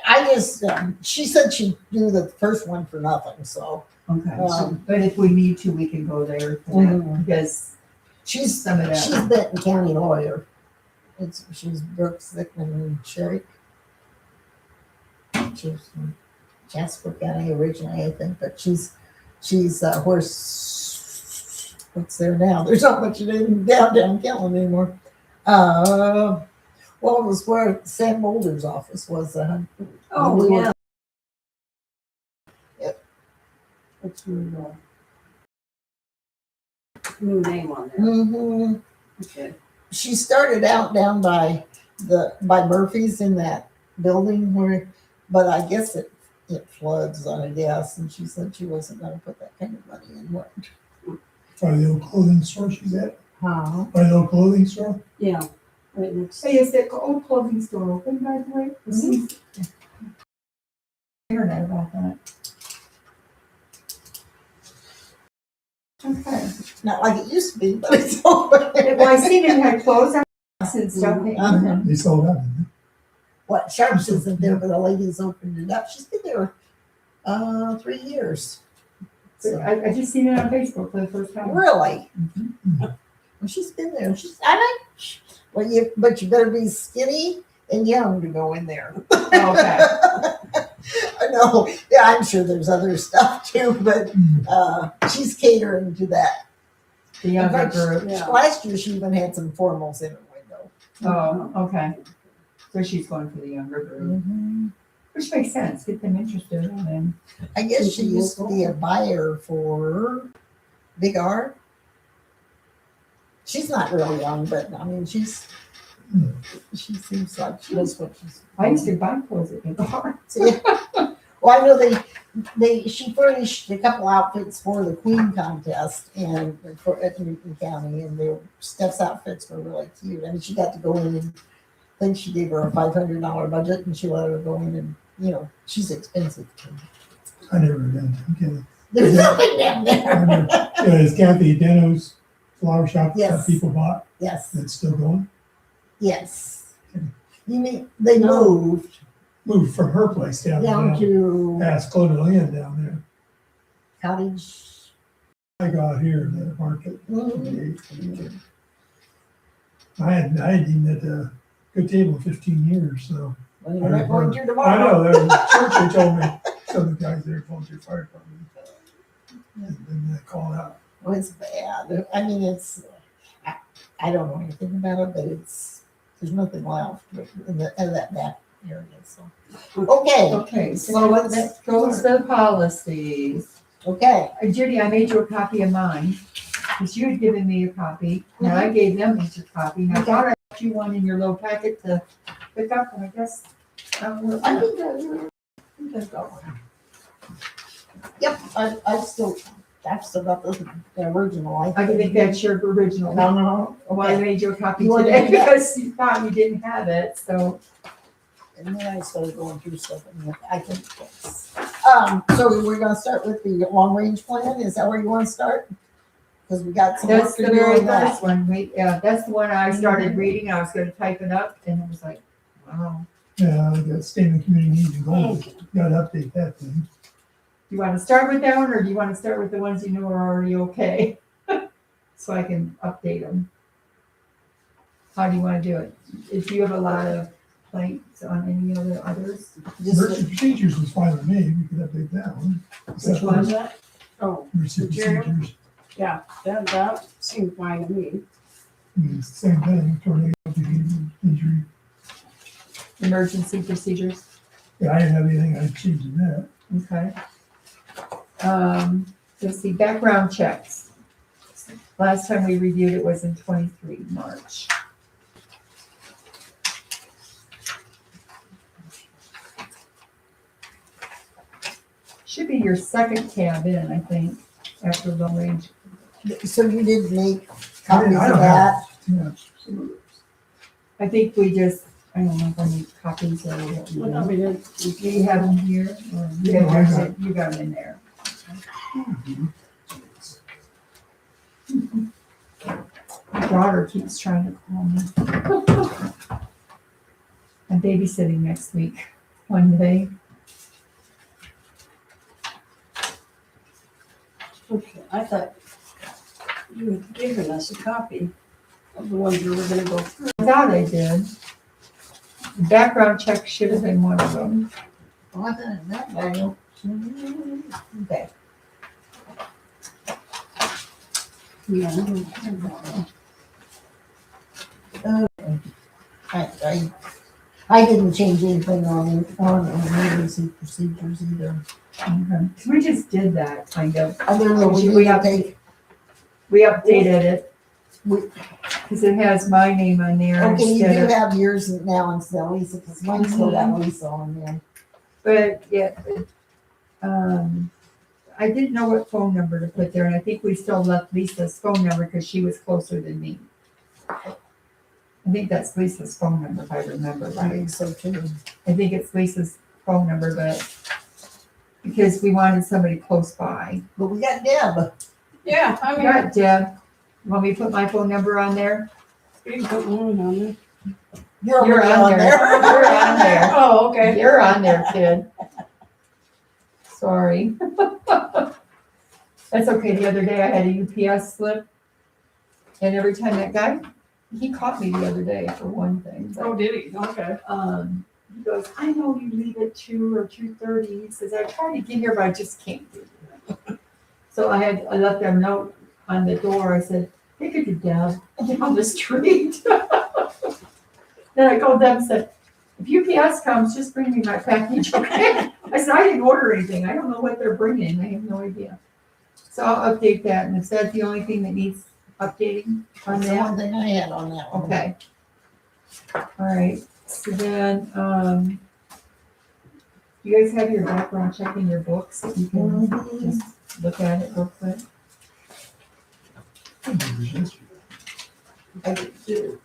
I just, she said she'd do the first one for nothing, so. okay. Um, But if we need to, we can go there for that, Mhm. because She's some of that. She's Benton County lawyer. She's Brooks, Thickman, and Sherry. She's from Jasper County originally, I think, but she's what's there now? There's not much in downtown Kellan anymore. Well, it was where Sam Mulder's office was. Oh, we were- yeah. Yep. What's your new name on there? Mhm. Okay. She started out down by Murphy's in that building but I guess it floods, I guess, and she said she wasn't gonna put that kind of money in what. by the old clothing store she's at, Huh? by the old clothing store. Yeah. Right next. Hey, is that old clothing store open, by the way? Internet about that. Okay. Not like it used to be, but it's open. Well, I seen it had clothes on and stuff. Uh-huh. They sold out, didn't What, Sharps isn't there, but the lady's opened it up. She's been there 3 years. So, I just seen it on Facebook for the first time. really? Mhm. Well, she's been there. But you better be skinny and young to go in there. Okay. I know. Yeah, I'm sure there's other stuff too, but she's catering to that. The younger In fact, group. Yeah. Last year she even had some formals in her window. Oh, okay. So she's going for the younger group, which makes sense. Get them interested in it. I guess she used to be a buyer for Big R. She's not real young, but I mean, she's She seems like she knows what she's. I used to buy clothes at Menards. Yeah. Well, I know she furnished a couple outfits for the Queen contest and for at Newton County, and their Steph's outfits were really cute. I mean, she got to go in and I think she gave her a $500 budget, and she let her go in and she's expensive. I never been to Kathy. There's nothing down there. Is Kathy Deno's flower shop that Yes. people bought? Yes, That's still going? yes. You mean they moved Moved from her place down to past Clover Land down there. Cottage? I got here, the market. Mhm. I hadn't eaten at a good table in 15 years, so. Well, you're not going to I tomorrow. know, there was a church, they told me, some of the guys there, volunteer fire department. And then they called out. Well, it's bad. I mean, I don't know anything about it, but there's nothing left in that back area. So, okay, Okay, So so let's- let's go to the policies. okay. Judy, I made you a copy of mine, because you had given me a copy, and I gave them each a copy, and I thought I put you one in your little packet to pick up, and I guess. I think I've got one. Yep, I've still got the original. I think that's your original. No. Well, I made you a copy You wanna today do that? because you thought you didn't have it, so. And then I started going through stuff and I can fix. So we're gonna start with the long range plan. Is that where you want to start? Because we got some work That's to the do very on that. first one, that's the one I started reading, I was gonna type it up, and it was like, wow. Yeah, I got statement of community needs and goals, gotta update that thing. Do you wanna start with that one, or do you wanna start with the ones you know are already okay? So I can update them. How do you wanna do it? If you have a lot of complaints on any of the others, Emergency procedures was fine with me, we could update that one. Which one is that? Oh, Emergency Material? procedures, yeah, that seemed fine to me. I mean, it's the same thing, tornado, injury. emergency procedures, Yeah, I didn't have anything I'd change in that. okay. Let's see, background checks. Last time we reviewed it was in 23 March. Should be your second tab in, I think, after long range. So you did make I copies don't of have- that? Yeah. I think we just, I don't know if I need copies or what we Well, I do. mean, Do you have them here? Or you Yeah, I got you got them in there. My daughter keeps trying to call me. I'm babysitting next week, one day. okay, I thought you had given us a copy of the ones you were gonna go through. I thought I did. The background check should have been one of them. Oh, I thought that manual. Okay. Yeah, I don't have that one. I didn't change anything on emergency procedures either. Okay. We just did that, kind of. Other than we We need to have- take, We updated it. We- Because it has my name on there okay, you instead do of, have yours now instead of Lisa, because mine's still got Lisa on there. but yeah. I didn't know what phone number to put there, and I think we still left Lisa's phone number because she was closer than me. I think that's Lisa's phone number, if I remember I right. think so too. I think it's Lisa's phone number, but because we wanted somebody close by. But we got Deb. Yeah, I I mean, got Deb. Want me to put my phone number on there? you can put one on there. You're You're already on there. You're on there. Oh, okay. You're on there, kid. Sorry. That's okay. The other day I had a UPS slip. And every time that guy, he caught me the other day for one thing. Oh, But, did he? Okay. he goes, I know you leave at 2 or 2:30. He says, I try to get here, but I just can't do it. So I left them a note on the door. I said, take it to Deb down the street. Then I called them and said, if UPS comes, just bring me my package, okay? I said, I didn't order anything. I don't know what they're bringing. I have no idea. So I'll update that. And is that the only thing that needs updating on That's the that? one thing I had on that one. Okay. All right, so then, you guys have your background check in your books that you can just look at it real quick? I did this yesterday. I did too.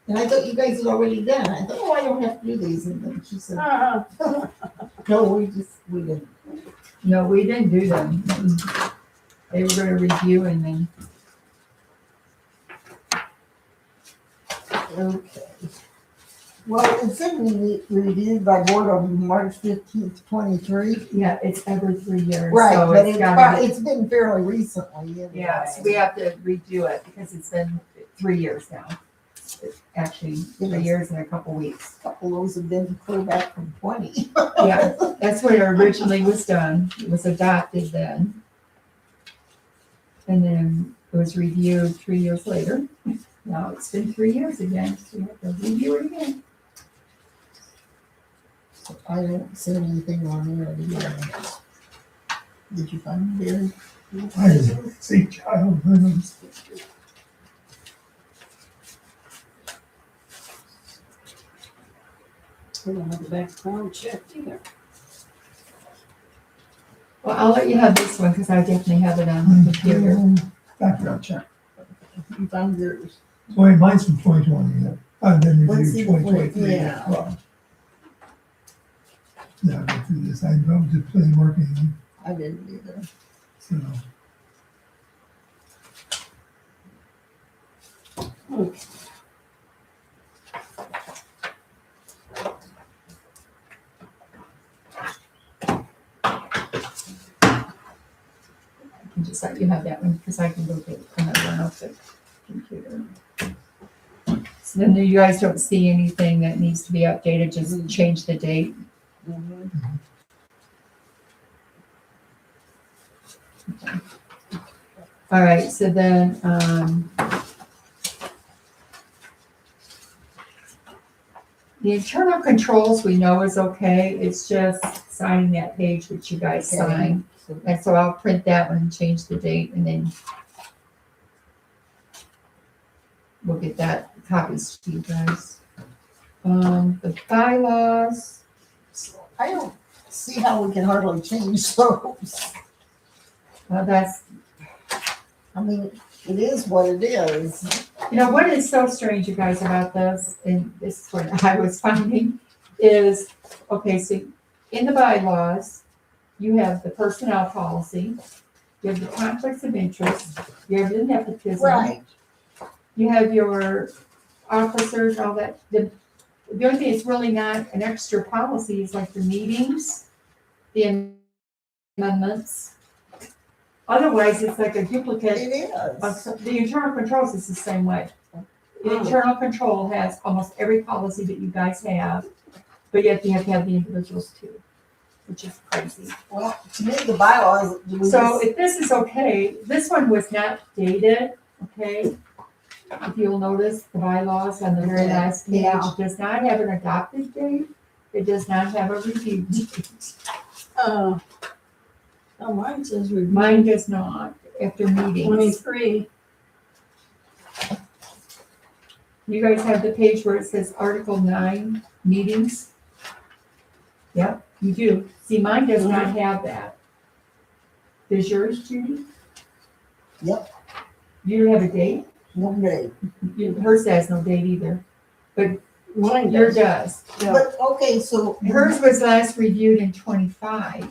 And I thought you guys had already done. I thought, oh, I don't have to do these. And then she said, no, we didn't. No, we didn't do them. They were gonna review and then, Okay. Well, it said we reviewed by board on March 15th, 23. yeah, it's every 3 years. Right, so but it's gotta be- it's been fairly recently. Anyway. Yeah, so we have to redo it because it's been 3 years now. It's actually 3 years and a couple weeks. A couple of those have been clear back from 20. Yeah, that's when it originally was done. It was adopted then. And then it was reviewed 3 years later. Now it's been 3 years again, so we have to review it again. I don't see anything on there. Did you find it? I didn't see childhood. We don't have the background check either. Well, I'll let you have this one because I definitely have it on the computer. Background check. You found yours. Well, mine's from 2020, yeah. I've been Let's see reviewed the 2023 yeah. as well. Yeah, I'll go through this. I don't just plain working, I didn't either. so. Okay. I can just let you have that one because I can go get another one off the computer. So then you guys don't see anything that needs to be updated, just change the date. Mhm. All right, so then, the internal controls we know is okay. It's just signing that page which you guys Okay. signed. And so I'll print that one and change the date and then we'll get that copies to you guys. The bylaws, I don't see how we can hardly change those. well, that's, I mean, it is what it is. you know, what is so strange, you guys, about this, and this is what I was finding, is, okay, so in the bylaws, you have the personnel policy, you have the conflicts of interest, you have the nepotism. Right. You have your officers, all that. The only thing that's really not an extra policy is like the meetings, the amendments. Otherwise, it's like a duplicate. It of is. some- The internal controls is the same way. The Oh. internal control has almost every policy that you guys have, but yet you have to have the individuals too, which is crazy. Well, to me, the bylaws. So if this is okay, this one was not dated, okay? If you'll notice, the bylaws on the very Okay, last page yeah. does not have an adopted date. It does not have a review date. Oh, mine says review Mine does not, after meetings. 23. You guys have the page where it says Article 9, meetings? Yep, you do. See, mine does not have that. Does yours, Judy? Yep. You have a date? One day. Hers has no date either. Mine Yours does. does. Yeah. But, okay, so. Hers was last reviewed in 25.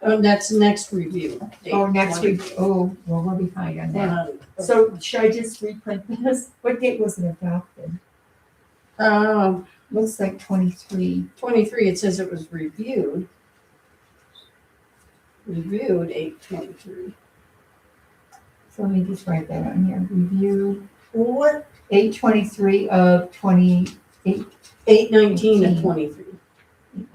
Oh, that's next review. Oh, next week, oh, well, we're behind on that. And, So should I just reprint this? What date was it adopted? Looks like 23. 23, it says it was reviewed. Reviewed 8/23. So let me just write that on here. Review What? 8/23 of 28, 8/19 of 23.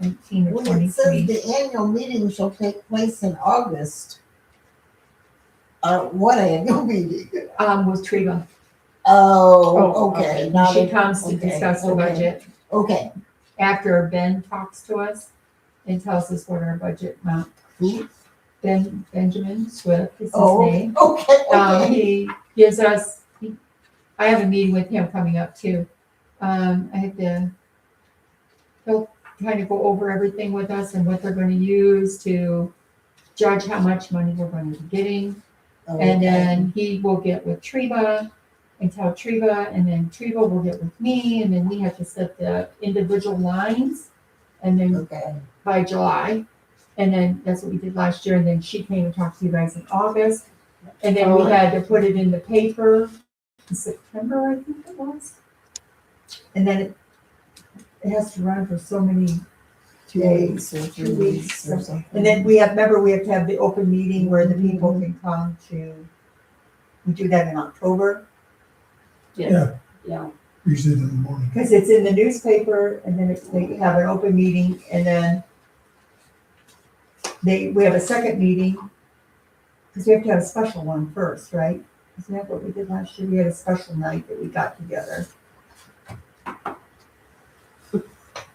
19 of When it says 23. the annual meeting shall take place in August. What annual meeting? With Treva. Oh, okay. Not She a- comes to okay, discuss the okay. budget Okay. after Ben talks to us and tells us what our budget amount. Benjamin Swift is his Oh, name. okay, okay. He gives us, I have a meeting with him coming up too. He'll kind of go over everything with us and what they're gonna use to judge how much money we're gonna be getting. And then he will get with Treba and tell Treba, and then Treba will get with me, and then we have to set the individual lines. And then Okay. by July, and then that's what we did last year, and then she came and talked to you guys in August. And then we had to put it in the paper in September, I think it was. And then it has to run for so many days. Or 2 weeks or something. And then we have to have the open meeting where the people can come to, we do that in October, Yeah, Yeah, usually in the morning. because it's in the newspaper, and then they have an open meeting, and then we have a second meeting, because we have to have a special one first, right? Isn't that what we did last year? We had a special night that we got together.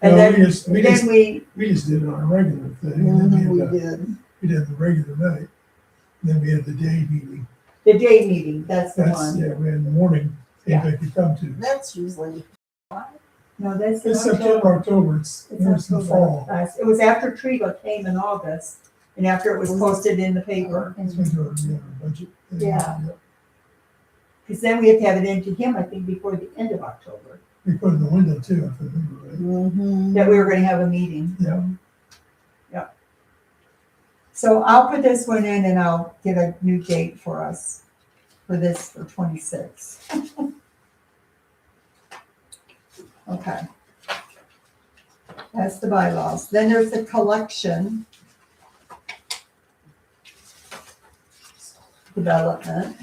And No, then, we just we did it on a regular thing, and then We we did. had the regular night. Then we had the day meeting. the day meeting, that's the That's, one. yeah, we had the morning, anybody could come to. That's usually, No, that's in It's October. September, October, it's in the October. fall. It was after Treva came in August, and after it was posted in the paper. That's when we had our budget. thing. Yeah. Because then we have to have it into him, I think, before the end of October, We put it in the window too, if I remember right. that we were gonna have a meeting. Yeah. So I'll put this one in and I'll get a new date for us, for 26. Okay. That's the bylaws. Then there's the collection development.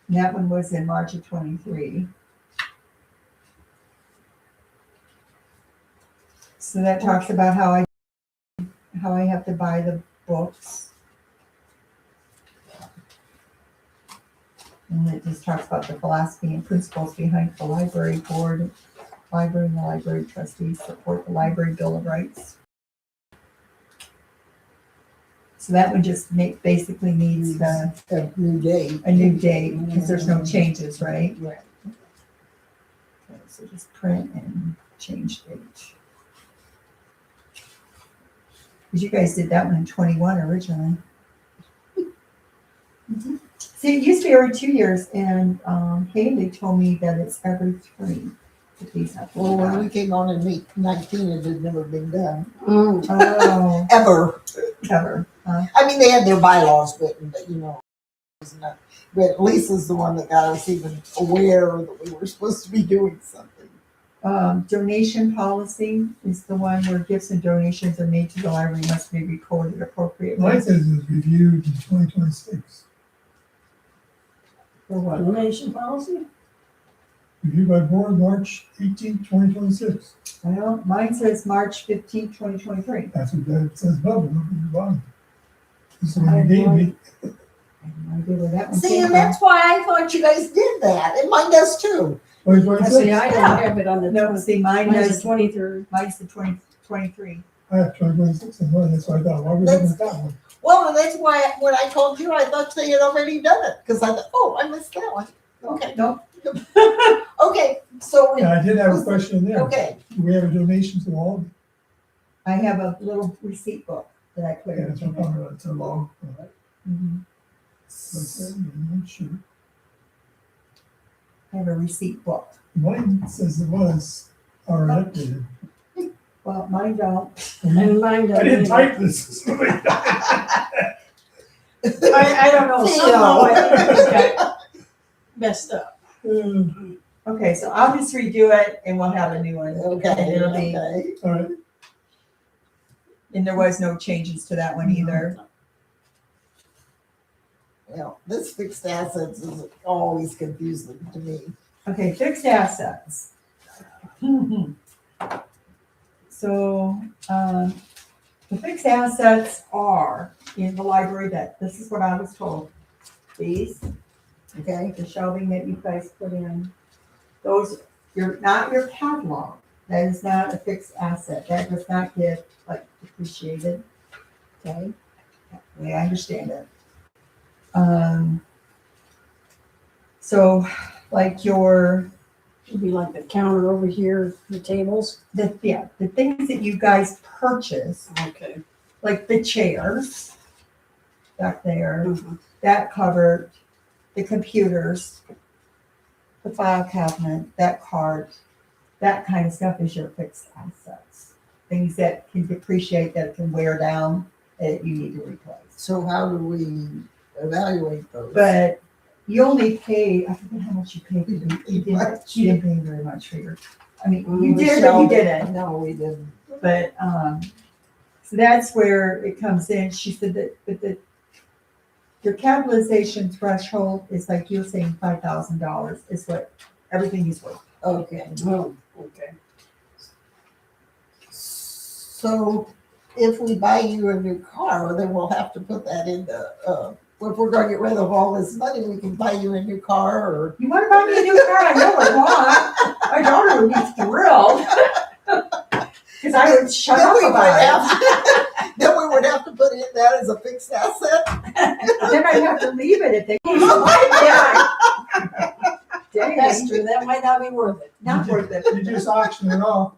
And that one was in March of 23. So that talks about how I have to buy the books. And it just talks about the philosophy and principles behind the library board. Library and the library trustees support the library bill of rights. So that one just basically needs a new date. a new date, because there's no changes, right? Right. Okay, so just print and change date. Because you guys did that one in 21 originally. See, it used to be every 2 years, and Haley told me that it's every 3. that these have to be Well, when done. we came on in 19, it had never been done. Oh, Ever. ever. I mean, they had their bylaws written, but it was not. But Lisa's the one that got us even aware that we were supposed to be doing something. Donation policy is the one where gifts and donations are made to the library must be recorded appropriately. Mine says it was reviewed in 2026. For what? donation policy? Reviewed by board March 18, 2026. Well, mine says March 15th, 2023. That's what that says above it, look at the bottom. This is what you gave me. I have no idea where that one See, came and from. that's why I thought you guys did that, and mine does too. 2026? See, I don't have it on the, No, see, mine mine's has, the 23rd. mine's the 2023. I have 2026 in mine, that's why I thought, why are we looking at that one? Well, and that's why when I called you, I thought they had already done it, because I thought, oh, I missed that one. Okay, Nope. okay, so, Yeah, I did have a question there. okay, Do we have a donation to all? I have a little receipt book that I put Yeah, in. it's a part it's a log. Mhm. I'm not sure. I have a receipt book. Mine says it was already updated. Well, mine don't. And mine I didn't doesn't. type this. I don't know, somehow I think it got messed up. Okay, so I'll just redo it and we'll have a new one. okay, And it'll be, okay. All right, and there was no changes to that one either. Well, this fixed assets is always confusing to me. Okay, fixed assets. So, the fixed assets are in the library that, this is what I was told. These, okay, the shelving that you guys put in, those, not your catalog. That is not a fixed asset. That does not get like depreciated. Okay, the way I understand it. So like It'd be like the counter over here, the tables. the things that you guys purchase, Okay. like the chairs back there, Mhm. that covered, the computers, the file cabinet, that cart, that kind of stuff is your fixed assets. Things that can depreciate, that can wear down, that you need to replace. So how do we evaluate those? But you only pay, I forget how much you paid for them. You Much. didn't pay very much for your, I mean, Mm, you We did, but you shelved it. didn't. No, we didn't. But, so that's where it comes in. She said that, your capitalization threshold is like you're saying $5,000 is what everything is worth. Okay. Oh, okay. So if we buy you a new car, then we'll have to put that into, if we're gonna get rid of all this money, we can buy you a new car or. You want to buy me a new car? I know I want. My daughter would be thrilled. Because I would shut Then up we would about it. have, then we would have to put in that as a fixed asset. Then I'd have to leave it if they came to buy it. That's Dang, true. That might not be worth it. not worth it. You just auction it off.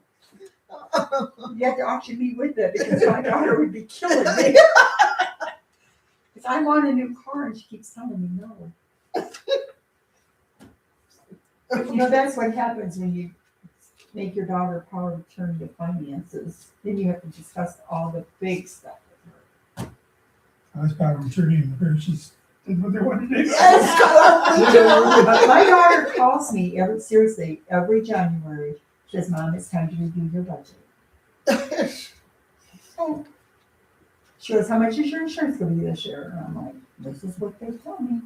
You have to auction me with it because my daughter would be killing me. Because I want a new car and she keeps telling me no. You know, that's what happens when you make your daughter power of attorney to finances. Then you have to discuss all the big stuff with her. I was power of attorney and the Hershey's did what they wanted to do. Yes. But my daughter calls me every January. She says, Mom, it's time to review your budget. She goes, how much is your insurance going to be this year? And I'm like, this is what they tell me.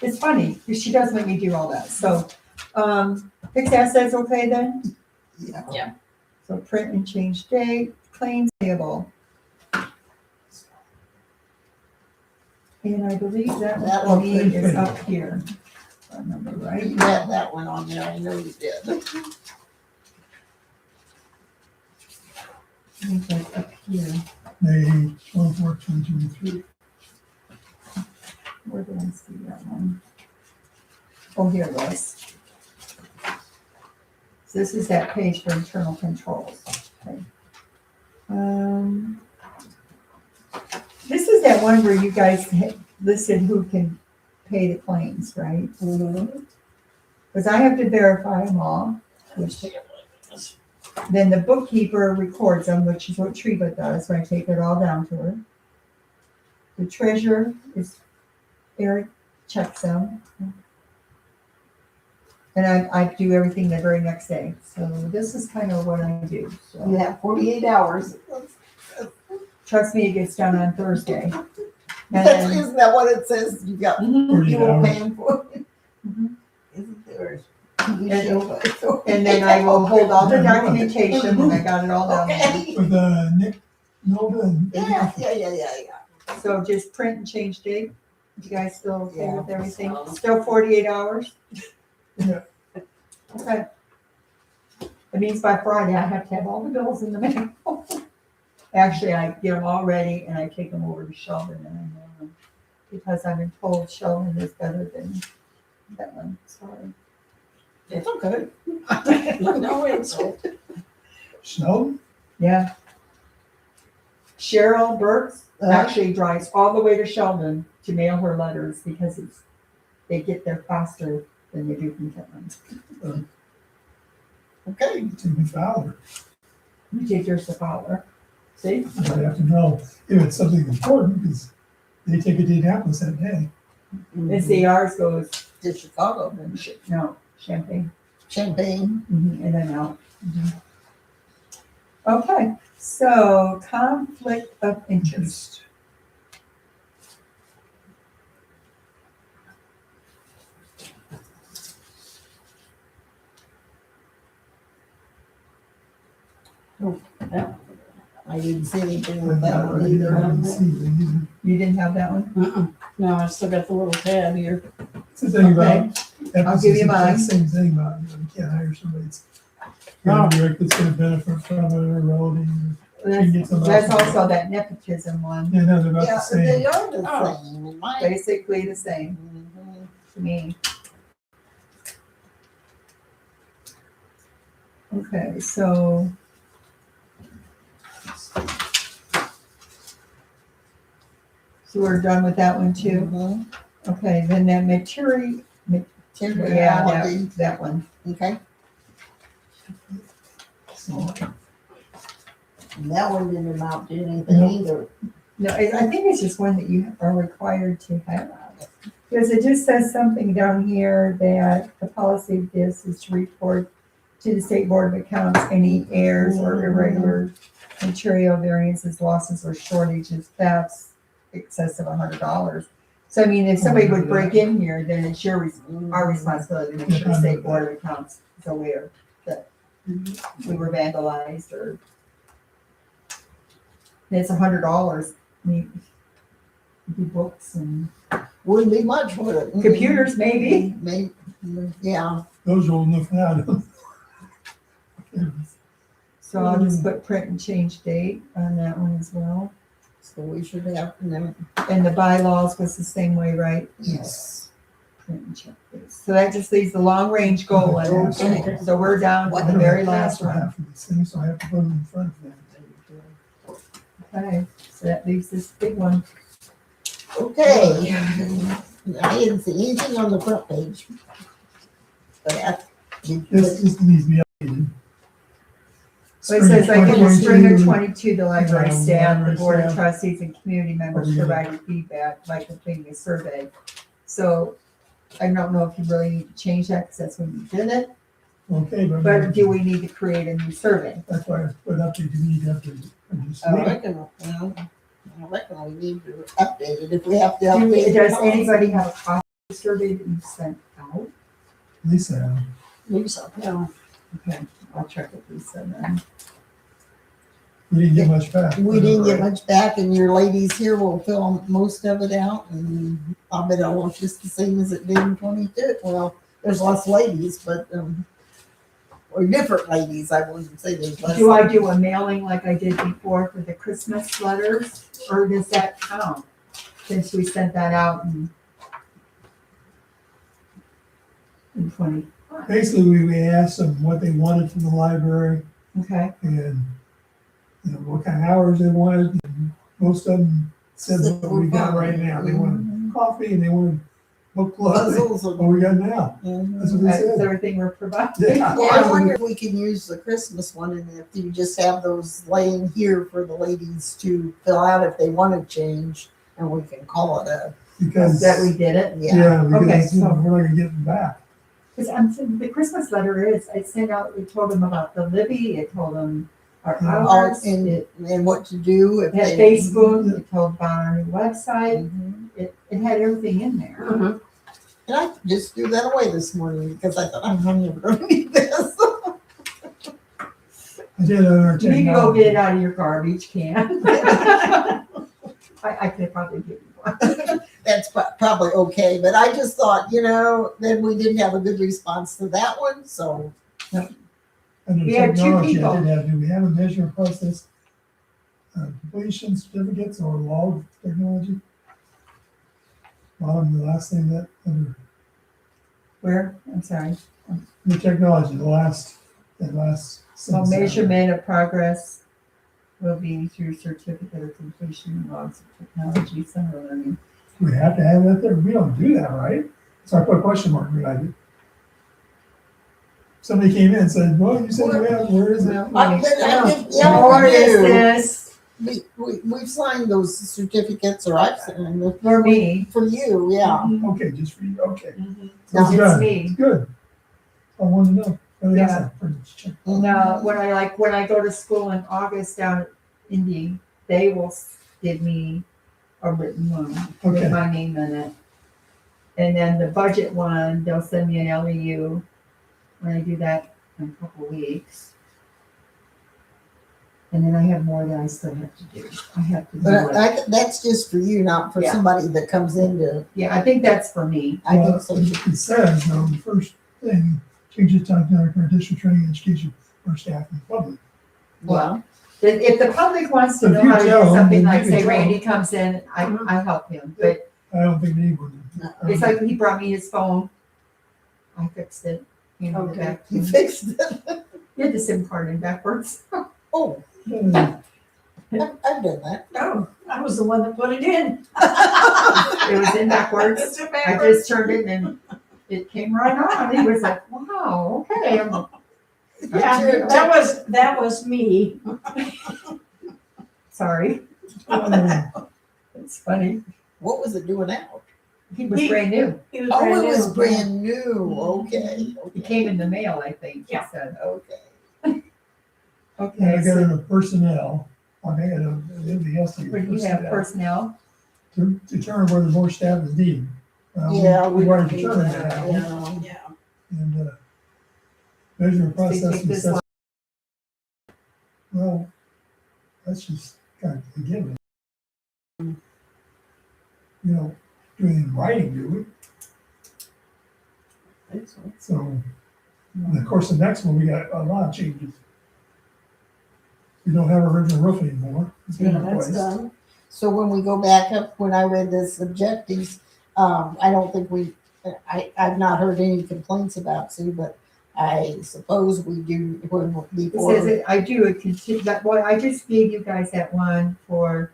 It's funny because she does make me do all that. So, fixed assets okay then? Yeah. So print and change date, claims payable. And I believe that That one looks for me pretty is good. up here. If I remember right. You had that one on there, I know you did. I think that's up here. May 24, 2023. Where did I see that one? Oh, here it was. So this is that page for internal controls. Okay. This is that one where you guys listed who can pay the claims, right? Because I have to verify them all, which then the bookkeeper records them, which is what Treva does, so I take it all down to her. The treasurer is Eric checks them. And I do everything the very next day. So this is kind of what I do. You So have 48 hours. trust me, it gets done on Thursday. And That's, then, isn't that what it says? You got Mhm, 48 people hours. paying for it? mhm. Isn't there? TV show? And then I will hold all the documentation when I got it all down. there. Okay. With Nick, Nova, and Yeah. So just print and change date. You guys still okay Yeah. with everything? Still 48 hours? Yeah. Okay. That means by Friday I have to have all the bills in the mail. Actually, I get them all ready and I take them over to Sheldon and I mail them. Because I've been told Sheldon is better than that one, sorry. It's okay. No insult. Sheldon. Yeah. Cheryl Burks actually drives all the way to Sheldon to mail her letters because they get there faster than they do from Kentland. Okay. Timothy Fowler. You take yours to Fowler. See? I have to know if it's something important because they take it to Indianapolis that day. And see, ours goes, To Chicago, then no, Champaign. Champagne. And then out. Okay, so conflict of interest. I didn't see anything I with that one either. didn't see it either. You didn't have that one? No, I still got the little tab here. It's the thing about. I'll give you emphasis, mine. it's the Same thing about, you can't hire somebody that's gonna that's gonna benefit from it or relative. That's also that nepotism one, Yeah, no, they're about Yeah, the same. they are the Oh. same in my. basically the same. Mhm. to me. Okay, so. So we're done with that one too? Mhm. Okay, then that material, Temporality, that one. okay, So, and that one didn't amount to anything No. either. No, I think it's just one that you are required to have. Because it just says something down here that the policy of this is to report to the State Board of Accounts any errors or irregular material variances, losses, or shortages, thefts, excess of $100. So I mean, if somebody would break in here, then it's our responsibility to make sure the State Board of Accounts is aware that we were vandalized or. And it's $100. I mean, the books and Wouldn't be much, would it? computers, maybe. Maybe, yeah, those are old enough now. So I'll just put print and change date on that one as well. so we should have them, And the bylaws was the same way, right? yes. Print and check this. So that just leaves the long range goal in there. Okay. So we're down to the very last one. one. Half of these things, so I have to put them in front of them. Okay, so that leaves this big one. Okay, I didn't see anything on the front page. But This needs to be updated. So it says like in the spring of 2022, 22, the library Yeah, staff, the library board of staff. trustees and community members Oh, yeah. provided feedback by completing a survey. So I don't know if you really need to change that because that's when you did it, Okay, but do we need to create a new survey? That's why I put update, you need to update it. And just I leave it. reckon, well, I reckon we need to update it if we have to Do we- update it. Does anybody have a copy of the survey that you sent out? Lisa, Lisa, yeah. Okay, I'll check with Lisa then. we didn't get much back. We didn't get much back, and your ladies here will fill most of it out, and I'll bet it'll look just the same as it did in 22. Well, there's less ladies, but, or different ladies, I wouldn't say there's less. Do I do a mailing like I did before for the Christmas letters, or does that count? Since we sent that out in 20, Basically, we asked them what they wanted from the library okay? and, you know, what kind of hours they wanted. And most of them said what we got right now. They wanted coffee and they wanted book club. Puzzles What and- we got now. Mhm. That's what they That's said. everything we're providing. Yeah. Yeah, I wonder if we can use the Christmas one, and if you just have those laying here for the ladies to fill out if they want to change, and we can call it a, Because, That we did it? yeah. yeah, Okay, because, you know, so- we're not gonna get them back. Because I'm saying the Christmas letter is, I sent out, it told them about the Libby, it told them our Yeah. hours, And, it and what to do if had they. Facebook, it told about our new website, Mhm. it had everything in there. And I just threw that away this morning because I thought, I'm never gonna need this. I did on our You need to go technology. get it out of your garbage can. I could probably give you one. That's probably okay, but I just thought, then we didn't have a good response to that one, so. Under We had two technology, people. I did have, do we have a measurement process? Completion certificates or log technology? Bottom, the last thing that, under Where, I'm sorry, the technology, that last. so sentence. measurement of progress will be through certificate of completion and logs of technology center learning. Do we have to have that there? We don't do that, right? So I put a question mark behind it. Somebody came in and said, well, you said we have, where is it? Or is this We've signed those certificates, or I've signed them for me? for you, yeah. Okay, just for you, okay. No, It's it's good. me. It's good. I wanted to know. Everything else Yeah. I pretty much checked. No, when I go to school in August down at Indy, they will give me a written one with Okay. my name in it. And then the budget one, they'll send me an LEU when I do that in a couple weeks. And then I have more that I still have to do. I have to do it. That's just for you, not for Yeah. somebody that comes in to, Yeah, I think that's for me. I Well, think so. It says, though, the first thing, change the time to our additional training and education for staff and public. Yeah. If the public wants to If know you how to do tell them, something then like, you can say tell Randy comes in, I help him. But I don't think anyone. It's like he brought me his phone. I fixed it. Handed it Okay. back to You him. fixed it. He had the SIM card in backwards. Oh, Uh, I've done that. No, I was the one that put it in. It was in backwards. It's in I backwards. just turned it and it came right on. He was like, wow, okay. I'm like, Yeah, that was me. sorry. It's funny. What was it doing out? He was brand new. He was Oh, brand it was new. brand new. Okay. It came in the mail, I think, he Yeah. said. Okay. And Okay, I got so a personnel, I got everything else. to but you have personnel. To determine whether more staff is needed. Yeah, We've already do determined that, that. yeah. Yeah. And, measurement So you process take and this assessment. Well, that's just kind of a given. You know, doing it in writing, do we? So, and of course, the next one, we got a lot of changes. We don't have original roof anymore. It's been Yeah, that's replaced. done. So when we go back up, when I read this objectives, I don't think I've not heard any complaints about Sue, but I suppose we do when It before. says that I do a that, well, I just gave you guys that one for,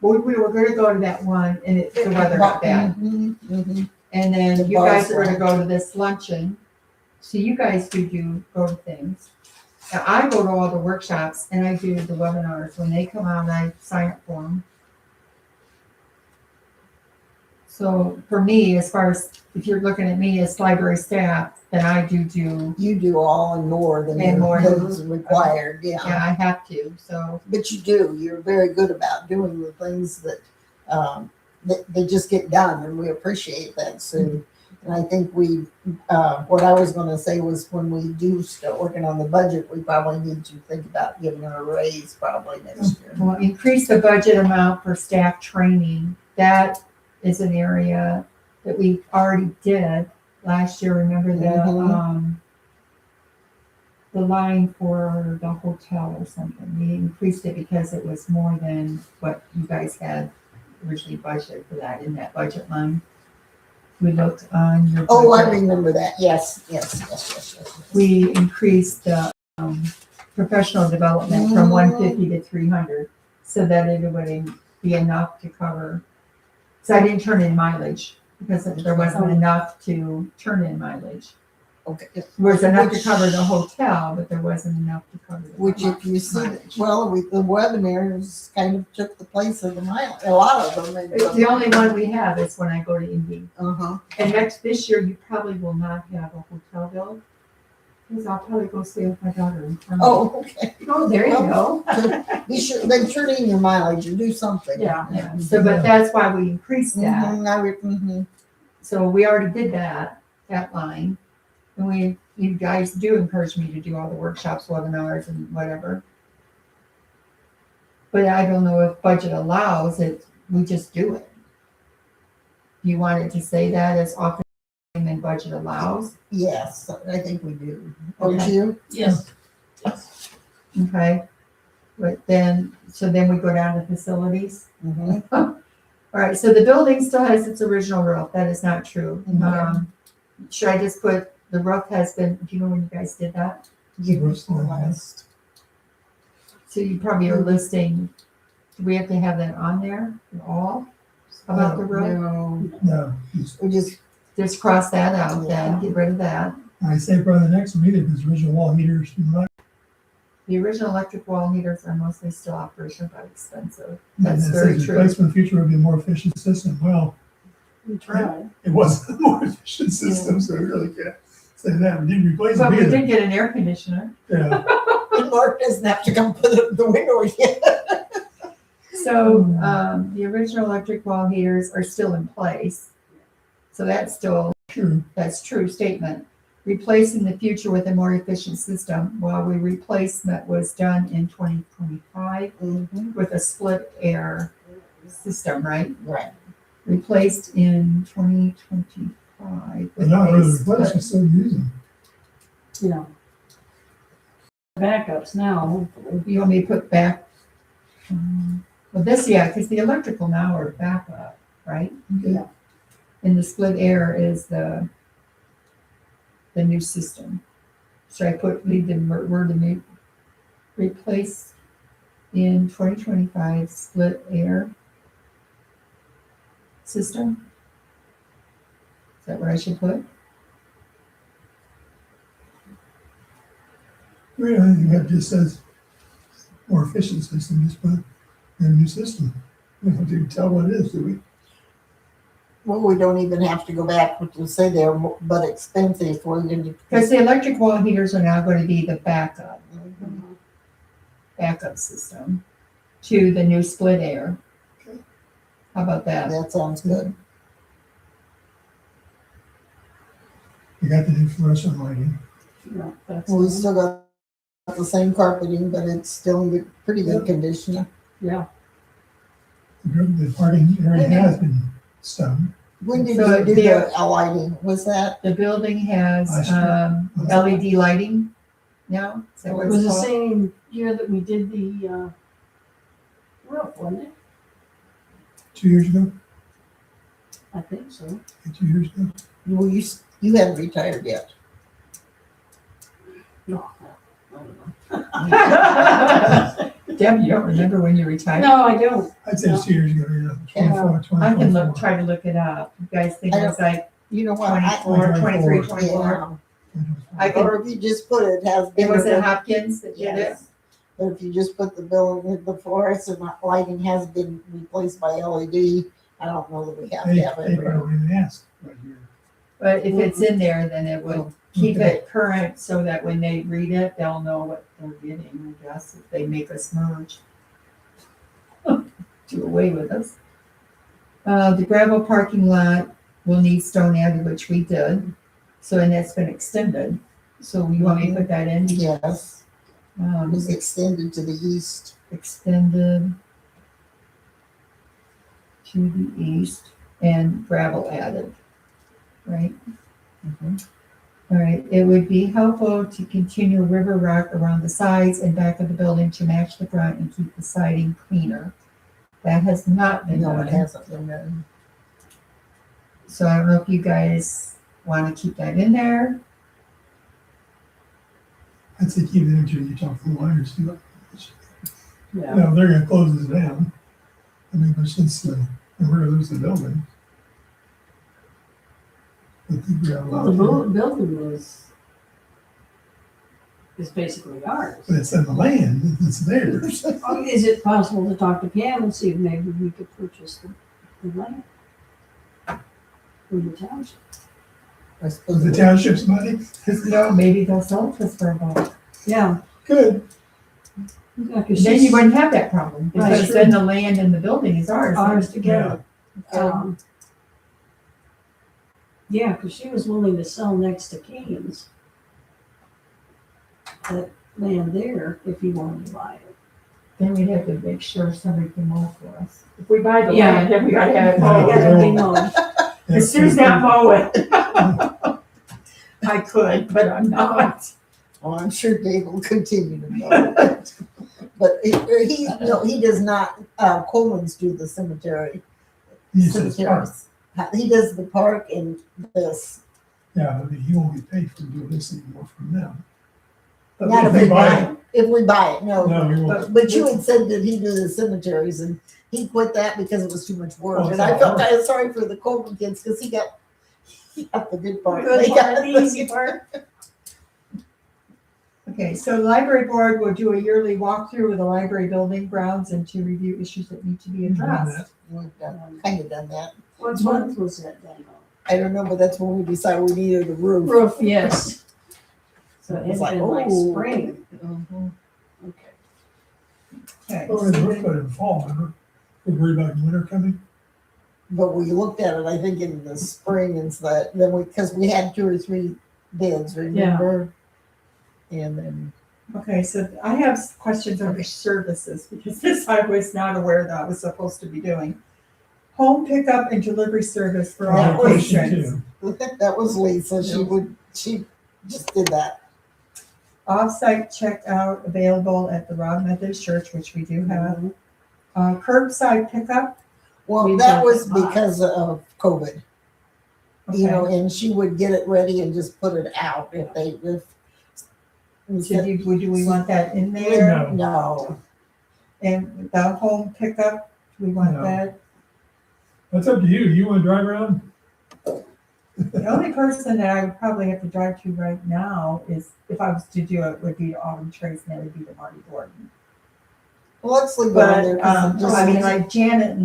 well, we were gonna go to that one and the weather got bad. Mhm, mhm. And then The you guys bar are gonna go to this luncheon. So you guys do go to things. Now I go to all the workshops and I do the webinars. When they come out, I sign up for them. So for me, as far as, if you're looking at me as library staff, then I do, You do all and more than And more. is required, yeah. yeah, I have to, so. But you do. You're very good about doing the things that they just get done, and we appreciate that, Sue. And I think what I was going to say was when we do start working on the budget, we probably need to think about giving her a raise probably next year. Well, increase the budget amount for staff training. That is an area that we already did last year. Remember the line for the hotel or something. We increased it because it was more than what you guys had originally budgeted for that in that budget line. We looked on your. Oh, I budget. remember that. Yes. We increased the professional development from 150 to 300 so that it would be enough to cover. So I didn't turn in mileage because there wasn't enough to turn in mileage. Okay. There was enough to cover the hotel, but there wasn't enough to cover the Which, if you see, mileage. well, the webinars kind of took the place of the mile. A lot of them. The only one we have is when I go to Indy. Uh-huh. And this year, you probably will not have a hotel bill. Because I'll probably go stay with my daughter in Carmel. Oh, okay. Oh, there you go. Be sure they turn in your mileage and do something. Yeah. Yeah, so, but that's why we increased that. Mhm. So we already did that line. And you guys do encourage me to do all the workshops, webinars and whatever. But I don't know if budget allows it, we just do it. Do you want it to say that as often as budget allows? Yes, I think we do. Don't Okay. you? Yes. Okay. But then we go down to facilities. Mhm. All right, so the building still has its original roof. That is not true. Okay. Should I just put the roof has been, do you know when you guys did that? Give us the last. So you probably are listing, do we have to have that on there at all about the roof? No, No, we just, Just cross that out then, Yeah. get rid of that. I say probably the next one, either because original wall heaters, The original electric wall heaters are mostly still operational but expensive. and That's it very says true. replacement future would be a more efficient system. Well, We tried. it wasn't a more efficient system, so we really can't say that. We didn't replace But it we either. did get an air conditioner. Yeah. and Mark doesn't have to come put up the window again. So the original electric wall heaters are still in place. So that's true statement. Replacing the future with a more efficient system. While replacement was done in 2025 Mhm. with a split air system, right? Right. Replaced in 2025. But with not a really split- replaced, we're still using. Yeah. Backups now, hopefully. You want me to put back? Well, because the electrical now are backup. right? Okay. And the split air is the new system. Should I leave the word new, replace in 2025 split air system? Is that what I should put? Well, I think that just says more efficient system, just put in a new system. We don't have to tell what it is, do we? Well, we don't even have to go back to say they're but expensive for you to. Because the electric wall heaters are now going to be the backup system to the new split air. Okay. How about that? That sounds good. We got the new fluorescent lighting. Yeah, that's We still got the same carpeting, but it's still in pretty good condition. yeah. The parking area has been stoned. When did So you do the- the lighting? Was that? The building has Last LED lighting now. Is that what It it's was the called? same year that we did the roof, wasn't it? 2 years ago, I think so. 2 years ago. Well, you haven't retired yet. No. I don't know. Deb, you don't remember when you retired? No, I don't. I'd say it's 2 years ago, yeah, 24, I can 24. try to look it up. You guys think I it's like You know what? 24, 23, 24. 24? I Or can, if you just put it has been. it was at Hopkins that did it? Yes. But if you just put the building, the fluorescent lighting has been replaced by LED, I don't know that we have to They have it. probably didn't ask right here. But if it's in there, then it would keep Okay. it current so that when they read it, they'll know what they're getting, I guess, if they make us merge. Do away with us. The gravel parking lot will need stone added, which we did. So, and that's been extended. So you want me to put that in? Yes, it was extended to the east. Extended to the east and gravel added, right? All right, it would be helpful to continue river rock around the sides and back of the building to match the front and keep the siding cleaner. That has not been No, it done. hasn't been done. So I don't know if you guys want to keep that in there. I'd say keep it until you talk to the lawyers, see what, Yeah. you know, they're gonna close this down. I mean, but since, we're gonna lose the building. But the gravel Well, out the there. building is basically ours. But it's in the land, it's theirs. Oh, is it possible to talk to Pam and see if maybe we could purchase the land? From the township? I suppose The it township's money, No, maybe they'll sell it to us for a buck. Yeah. good. Yeah, 'cause Then you she's wouldn't have that problem because Right. then the land and the building is ours. ours together. would- Yeah, because she was willing to sell next to Kane's. That land there, if he wanted to buy it. Then we'd have to make sure somebody can mow for us. If we buy the Yeah. land, then we gotta have it Yeah. mowed. Yeah, they know. As soon as that mow it. I could, but I'm not. Well, I'm sure Dave will continue to know it. But he does not, Coleman's do the cemetery. He says, Cemeteries. He does the park and this. yeah, I mean, he won't get paid for doing this anymore from them. But Not if if they we buy buy it, it. If we buy it, no. no, he won't. But you had said that he do the cemeteries and he quit that because it was too much work. Oh, And it's I all felt work. kind of sorry for the Coleman kids because he got the good part. Good They got part, the easy part. Okay, so the library board will do a yearly walkthrough of the library building grounds and to review issues that need to be We've done addressed. We've kind of done that. What month was that done? I don't know, but that's when we decided we needed a roof. Roof, yes. So it It's had like, been like oh. spring. Mhm. Okay. Okay, Well, we looked at it in fall, remember? We worried about winter coming. But we looked at it, I think, in the spring and so then because we had 2 or 3 bids, remember? And then, okay, so I have questions under services because this I was not aware that I was supposed to be doing. Home pickup and delivery service for all That was patrons. that was Lisa, she just did that. Off-site checkout available at the Rob Methodist Church, which we do have. Curbside pickup, Well, We've that got was that box. because of COVID, you know, Okay. and she would get it ready and just put it out if they, if. So do we want that in there? No. No, And the home pickup, do we want No. that? That's up to you. You wanna drive around? The only person that I would probably have to drive to right now is, if I was to do it, would be to Autumn Trace, and that would be to Marty Gordon. well, let's leave it on But, there. 'Cause it just- I mean, like Janet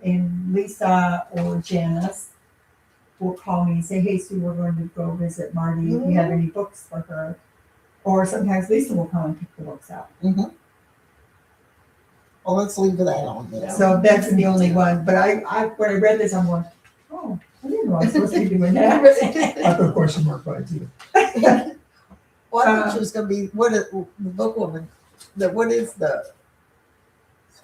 and Lisa or Janice will call me and say, hey, Sue, we're going to go visit Marty. If you have any books for her. Or sometimes Lisa will come and pick the books out. Well, let's leave that on there. So that's the only one. But I when I read this, I'm going, oh, I didn't know I was supposed to be doing that. I put a question mark by it too. Well, I think she was gonna be, what is, the book woman, what is the?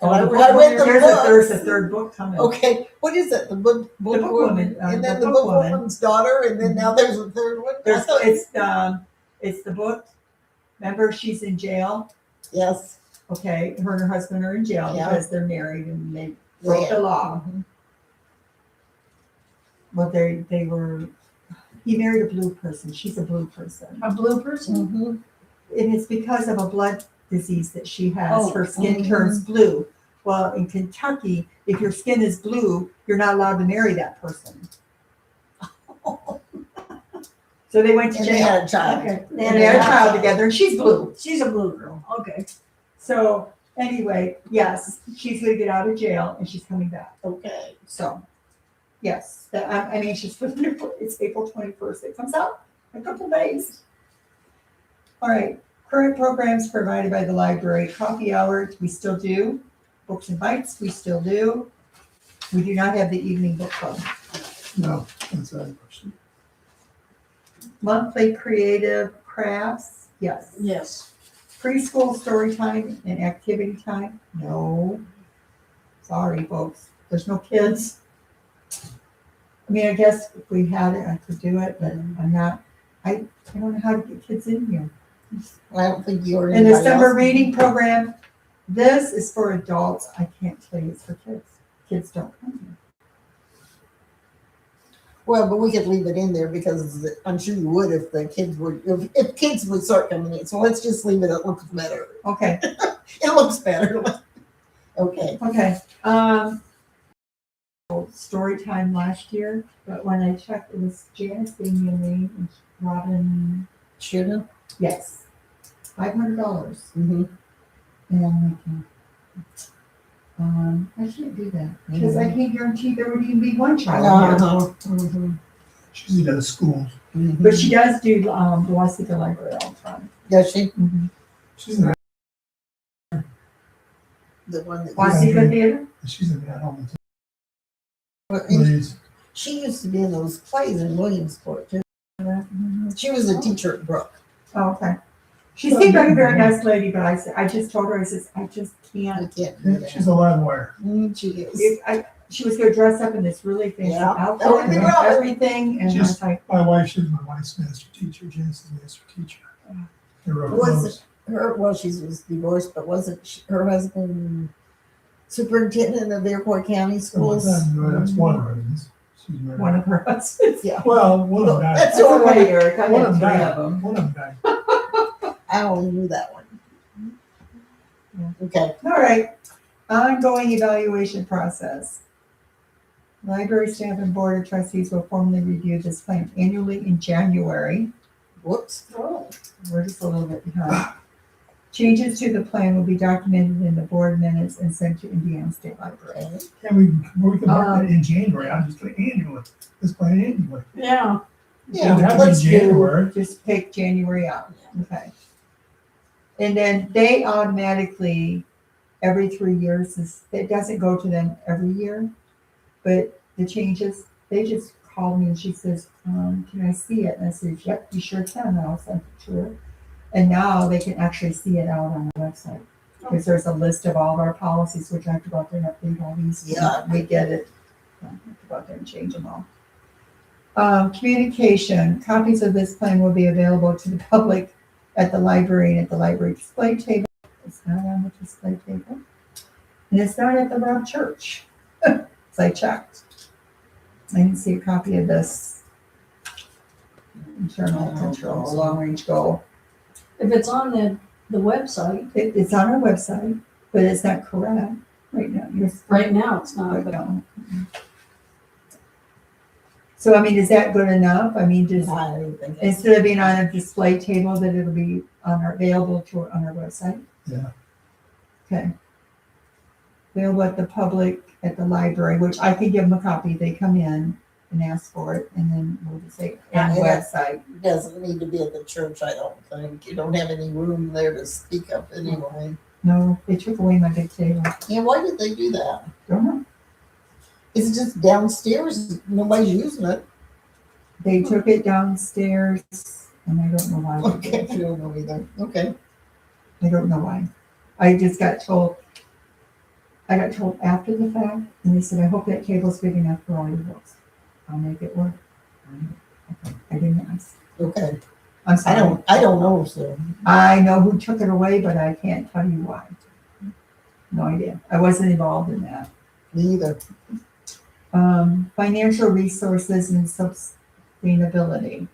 Oh, I the read book- the there's a books. third book coming. Okay, what is it? The book book woman, woman, and then the the book book woman. woman's daughter, and then now there's a third one. I thought- It's the book. Remember, she's in jail. Yes. Okay, her and her husband are in jail Yeah. because they're married and they broke the Yeah. law. Well, they were. He married a blue person. She's a blue person, A blue person? Mhm. and it's because of a blood disease that she has. Oh, Her skin mhm. turns blue. Well, in Kentucky, if your skin is blue, you're not allowed to marry that person. So they went to And they jail. had a child. Okay. And they had a child together, and she's blue. She's a blue girl, okay. So anyway, yes, she's gonna get out of jail and she's coming back. Okay. So, yes, I'm anxious for the new book. It's April 21st. It comes out in a couple days. All right, current programs provided by the library. Coffee hour, we still do. Books and Bites, we still do. We do not have the evening book club. No, that's out of the question. Monthly creative crafts, yes. Yes. Preschool story time and activity time, no. Sorry, folks, there's no kids. I mean, I guess if we had it, I could do it, but I'm not, I don't know how to get kids in here. I don't think you or And the anybody summer else. reading program, this is for adults, I can't tell you it's for kids. Kids don't come here. Well, but we could leave it in there because I'm sure you would if the kids would, if kids would start coming in. So let's just leave it. It looks better. Okay, It looks better. Okay. okay. Story time last year, but when I checked, it was Janice gave me a name and Robin, Should yes, $500. Mm-hmm. And I'm thinking, I can't do that because I can't guarantee there would even be one child here. Mm-hmm. She usually does schools. But she does do the Waseca Library all the time. Does she? She's in The one that Waseca Theater? she's in that home. and Please. she used to be in those plays in Williamsport too. She was a teacher at Brook. Oh, okay. She seemed like a very nice lady, but I just told her, I says, I just I can't. can't do She's that. a live wire. She is. She was gonna dress up in this really fancy Yeah, outfit that would be and right. everything, and I was like, My wife, she's my wife's master teacher, Janice's master teacher. They wrote Was those. Her, well, she was divorced, but wasn't her husband superintendent of Iroquois County Schools? That's one of them. She's married. one of her husbands. Yeah. Well, one of them died. That's That's all okay, Eric, I One of had them three died. of them. One of them died. I only knew that one. Yeah. Okay. All right, ongoing evaluation process. Library staff and board of trustees will formally review this plan annually in January. Whoops. We're just a little bit behind. Changes to the plan will be documented in the board minutes and sent to Indiana State Library. Okay. And we can mark that in January. I'm just like annually. Let's plan annually. Yeah. Yeah, It happens let's in do. January. Just take January out, okay? And then they automatically, every 3 years, it doesn't go to them every year, but the changes, they just called me and she says, can I see it? And I said, yep, you sure can, and I'll send it to her. And now they can actually see it out on the website, because there's a list of all of our policies, which I have to go out there and update all these. Yeah. We get it. I have to go out there and change them all. Communication, copies of this plan will be available to the public at the library and at the library display table. It's not on the display table. And it's not at the Rob Church. 'cause I checked. I didn't see a copy of this internal control, long-range goal. If it's on the website, It's on our website, but it's not correct right now. right now it's not, Right but now. So, I mean, is that good enough? I mean, just I don't think it's- instead of being on a display table, that it'll be available on our website? Yeah. Okay. Available at the public, at the library, which I can give them a copy. They come in and ask for it, and then we'll just say, and Yeah. website. It doesn't need to be at the church, I don't think. You don't have any room there to speak of anyway. No, they took away my big table. Yeah, why did they do that? Don't know. Is it just downstairs? Nobody's using it. They took it downstairs, and I don't know why. they Okay, did. I don't know either. Okay. I don't know why. I just got told. I got told after the fact, and they said, "I hope that table's big enough for all your books. I'll make it work." Okay. I didn't ask. Okay. I'm sorry. I don't know, so. I know who took it away, but I can't tell you why. No idea. I wasn't involved in that. Me either. Financial resources and sustainability.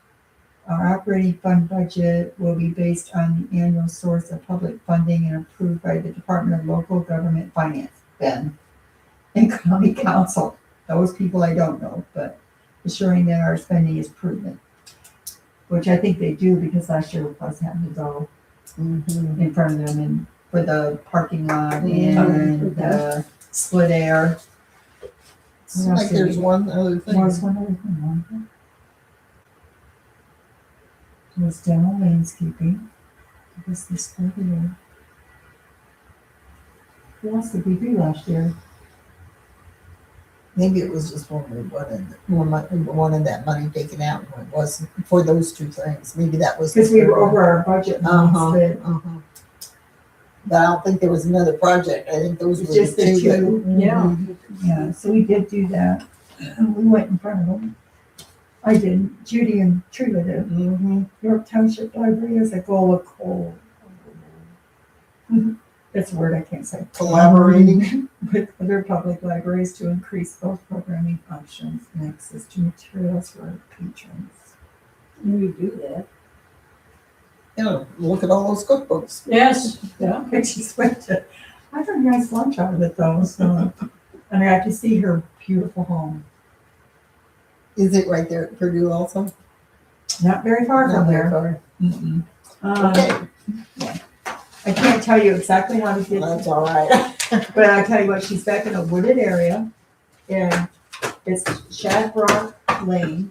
Our operating fund budget will be based on the annual source of public funding and approved by the Department of Local Government Finance, Ben, and County Council. Those people I don't know, but assuring that our spending is prudent, which I think they do, because last year we was having to go Mhm. in front of them and for the parking lot Mhm. and the split air. Seems like there's one other thing. Was one other thing. It was demo landscaping. It was this over there. What else did we do last year? Maybe it was just when we wanted that money taken out, when it wasn't for those two things. Maybe that was. Because we were over our budget. Uh-huh, But uh-huh. But I don't think there was another project. I think those were It's just the the two. that- two. yeah. Yeah, so we did do that. We went in front of them. I didn't. Judy and Trina did. Mhm. York Township Library is a goal of coal. That's a word I can't say. Collaborating. With other public libraries to increase both programming functions and access to materials for our patrons. We do that. You know, look at all those cookbooks. Yes, yeah. I just went to, I got a nice lunch out of it though, so, and I got to see her beautiful home. Is it right there at Purdue also? Not very far Not from very there. far. Mm-mm. Okay, I can't tell you exactly how to get, that's all right. but I tell you what, she's back in a wooded area, and it's Shadbrook Lane,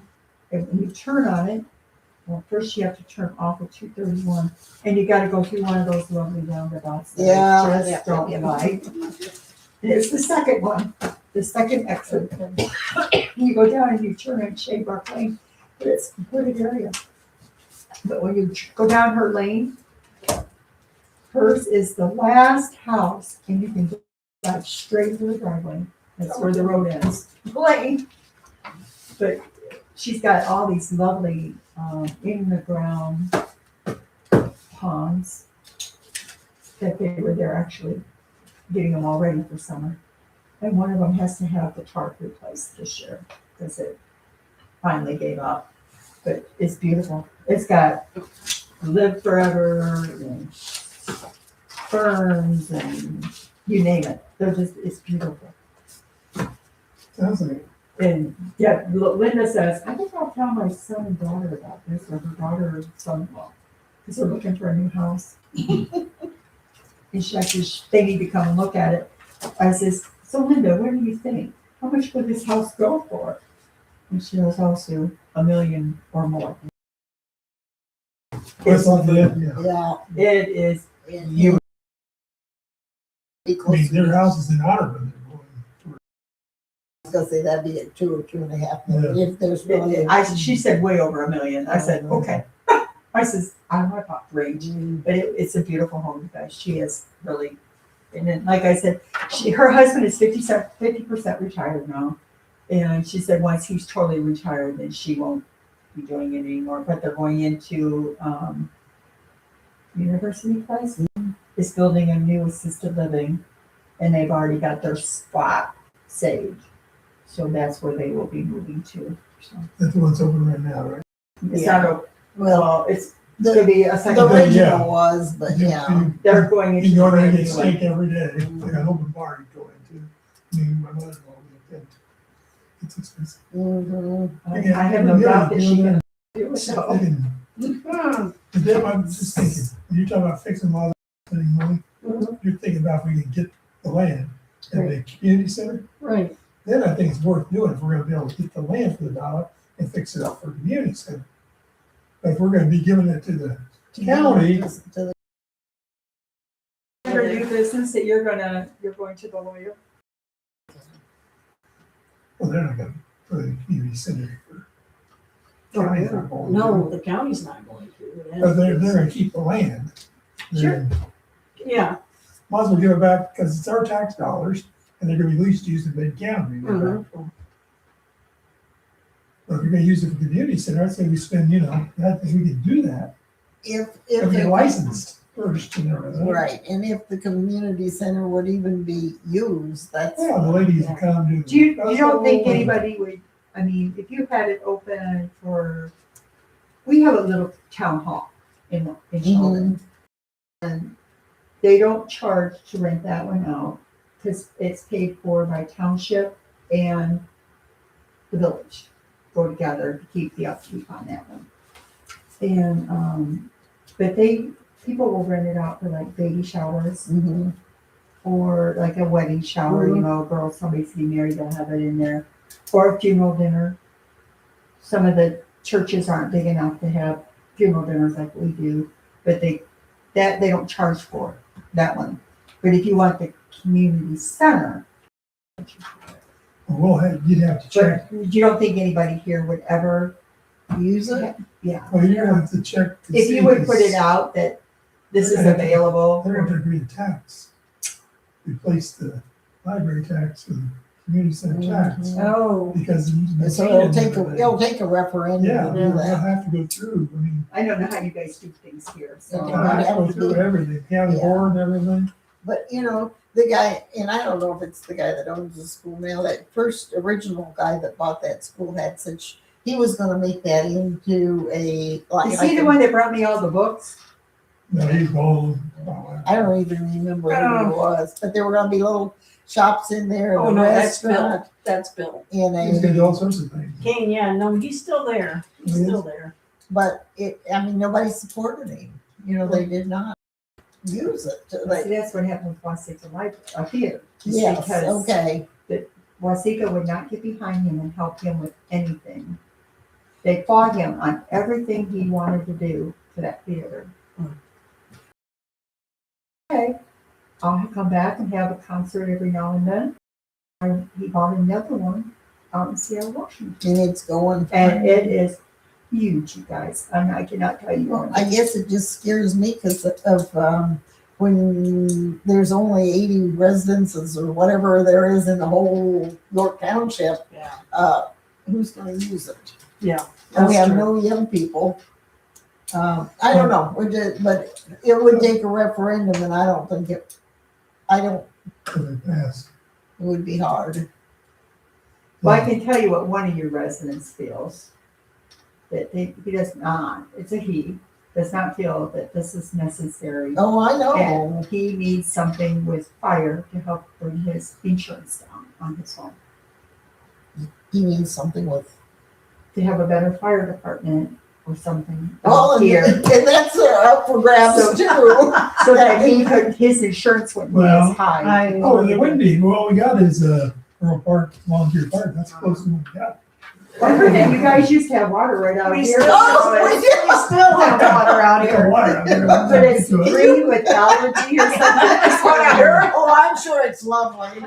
and when you turn on it, well, first you have to turn off at 231, and you gotta go through one of those lovely roundabouts that Yeah, I yeah, just don't yeah. like. And it's the second one, the second exit. You go down and you turn in Shadbrook Lane, but it's a wooded area. But when you go down her lane, hers is the last house, and you can drive straight to the driveway. That's where the road ends. Lane. But she's got all these lovely in the ground ponds that they're actually getting them all ready for summer. And one of them has to have the tarp replaced this year because it finally gave up. But it's beautiful. It's got live forever and ferns and you name it. It's beautiful. Sounds like And yeah, Linda says, I think I'll tell my son and daughter about this, or her daughter or son-in-law, because they're looking for a new house. And she actually, they need to come and look at it. I says, so Linda, what do you think? How much would this house go for? And she goes, also $1 million or more. That's not good, Yeah. yeah. It is, You. I mean, their house is in Otterburn. I was gonna say that'd be at 2 or 2.5 million, if there's really. she said way over $1 million. I said, okay. I says, I'm not about range. But it's a beautiful home, you guys. She is really, and then, like I said, her husband is 50% retired now. And she said once he's totally retired, then she won't be doing it anymore. But they're going into University Place. Is building a new assisted living, and they've already got their spot saved. So that's where they will be moving to, so. That's the one that's open right now, right? It's Yeah. not a, Well, well, it's gonna be a the second, Yeah. original was, but yeah. they're going into. You go there and the get brand new one. steak every day, like an open bar you go into. Me and my mother-in-law, we have it's expensive. Mhm. I have no doubt that she can do it, so. I'm just thinking, when you're talking about fixing all that, spending money, you're thinking about if we can get the land at the community center, Right. then I think it's worth doing if we're gonna be able to get the land for the dollar and fix it up for a community center. But if we're gonna be giving it to the county, To the- Under new business that you're going to the lawyer? well, they're not gonna put a community center for. Oh, counties aren't going to. No, the county's not going to. But they're gonna keep the land. Sure. Then Yeah. might as well give it back, because it's our tax dollars, and they're gonna be leased used in Mid County. Mhm. But if you're gonna use it for community center, I'd say we spend, you know, that, if we can do that, If if we it get licensed first and everything. Right, and if the community center would even be used, that's. Yeah, the ladies that come do. Do you don't think festival. anybody would, I mean, if you had it open for, we have a little town hall in Sheldon. And they don't charge to rent that one out, because it's paid for by Township and the village go together to keep the upkeep on that one. And, but people will rent it out for like baby showers Mhm. or like a wedding shower, you know, a girl, somebody's getting married, they'll have it in there, or a funeral dinner. Some of the churches aren't big enough to have funeral dinners like we do, but they don't charge for that one. But if you want the community center, Well, you'd have to check, but you don't think anybody here would ever, Use it? yeah. well, you're gonna have to check. to If see, you would put it 'cause out that this is They're gonna have to- available, They're gonna have to agree to tax. Replace the library tax with the community center tax, Mhm. oh, because. So it'll take a referendum Yeah, to do they'll that. have to go through, I mean, I don't know how you guys do things here, so. Okay. they'll have to go through everything, county Yeah. board and everything. But, you know, the guy, and I don't know if it's the guy that owns the school now, that first original guy that bought that school had such, he was gonna make that into a, Is he the one that brought me all the books? No, he's gone. I don't even remember who it was, but there were gonna be little shops in there, Oh, and a no, that's Bill. restaurant, That's Bill. in He's gonna do a, all sorts of things. Kane, yeah, no, he's still there. He's He is? still there. but nobody supported him. You know, they did not use it. See, Like, that's what happened with Wasika Library, up here. Just yes, because okay. Wasika would not get behind him and help him with anything. They fought him on everything he wanted to do to that theater. Okay, I'll come back and have a concert every now and then. He bought another one out in Seattle, Washington. And it's going. And it is huge, you guys. I cannot tell you. Well, I guess it just scares me because of when there's only 80 residences or whatever there is in the whole York Township, Yeah. who's going to use it? Yeah. And we that's have true. no young people. I don't know, but it would take a referendum, and I don't think it Pass. would be hard. Well, I can tell you what one of your residents feels. That he does not, it's a he, does not feel that this is necessary. Oh, I know. And he needs something with fire to help bring his insurance down on his home. He needs something with. To have a better fire department or something Oh, and, here. and that's up for grabs So- too. So that he could, his insurance wouldn't be Well, as high. Oh, the windy, well, all we got is, Earl Park, volunteer park, that's close to what we got. I heard that you guys used to have water right out We here. still- Oh, we do. still have water out We got here. water out there. But it's We'll get to it. green with allergy or something. Oh, I'm sure it's lovely.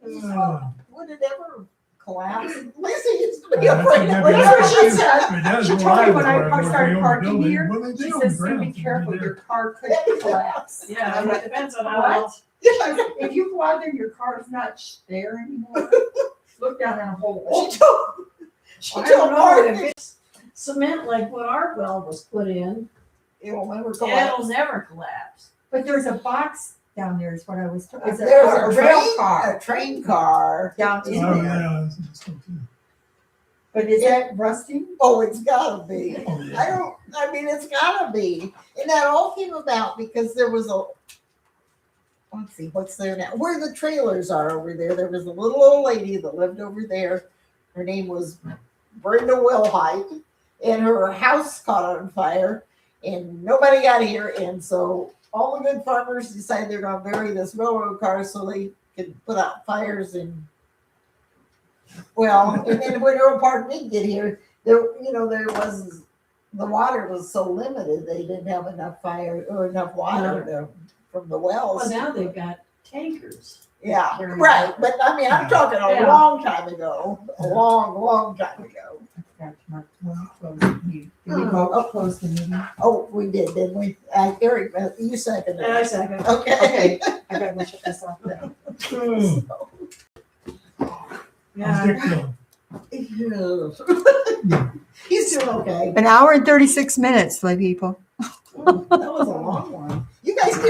Oh. Would it ever collapse? Lizzie is to be That's afraid of what whatever happens. she said. It does, She well, told me was when I where started we own parking building. here, Well, they She do on says, the so be ground, careful, they're your car could collapse. Yeah, it depends on how What? else. If you go out there, your car's not there anymore. Look down in a hole. She I told don't know, Martin if it's cement like what our well was put in, it will never it'll collapse. never collapse. But there's a box down there is what I was talking. It's There's a a rail car train car. down Oh, in there. yeah, that's interesting too. But is that rusting? Oh, it's gotta be. Oh, yeah. I mean, it's gotta be. And that all came about because there was let's see, what's there now? Where the trailers are over there, there was a little old lady that lived over there. Her name was Brenda Wilhite, and her house caught on fire, and nobody got here. And so all the good farmers decided they're gonna bury this railroad car so they could put out fires. And well, and then when Earl Park did get here, there was the water was so limited they didn't have enough fire or enough water from the wells. Well, now they've got tankers. Yeah, Very right. But I mean, I'm talking a Yeah. long time ago. A long time ago. I forgot to close the meeting. Did we vote to close the meeting? Oh, we did, didn't we? Eric, you seconded And I it. second. Okay. I gotta go shut this off now. Oh, Yeah. Dick Dale. He's doing okay. An hour and 36 minutes, my people. That was a long one. You guys did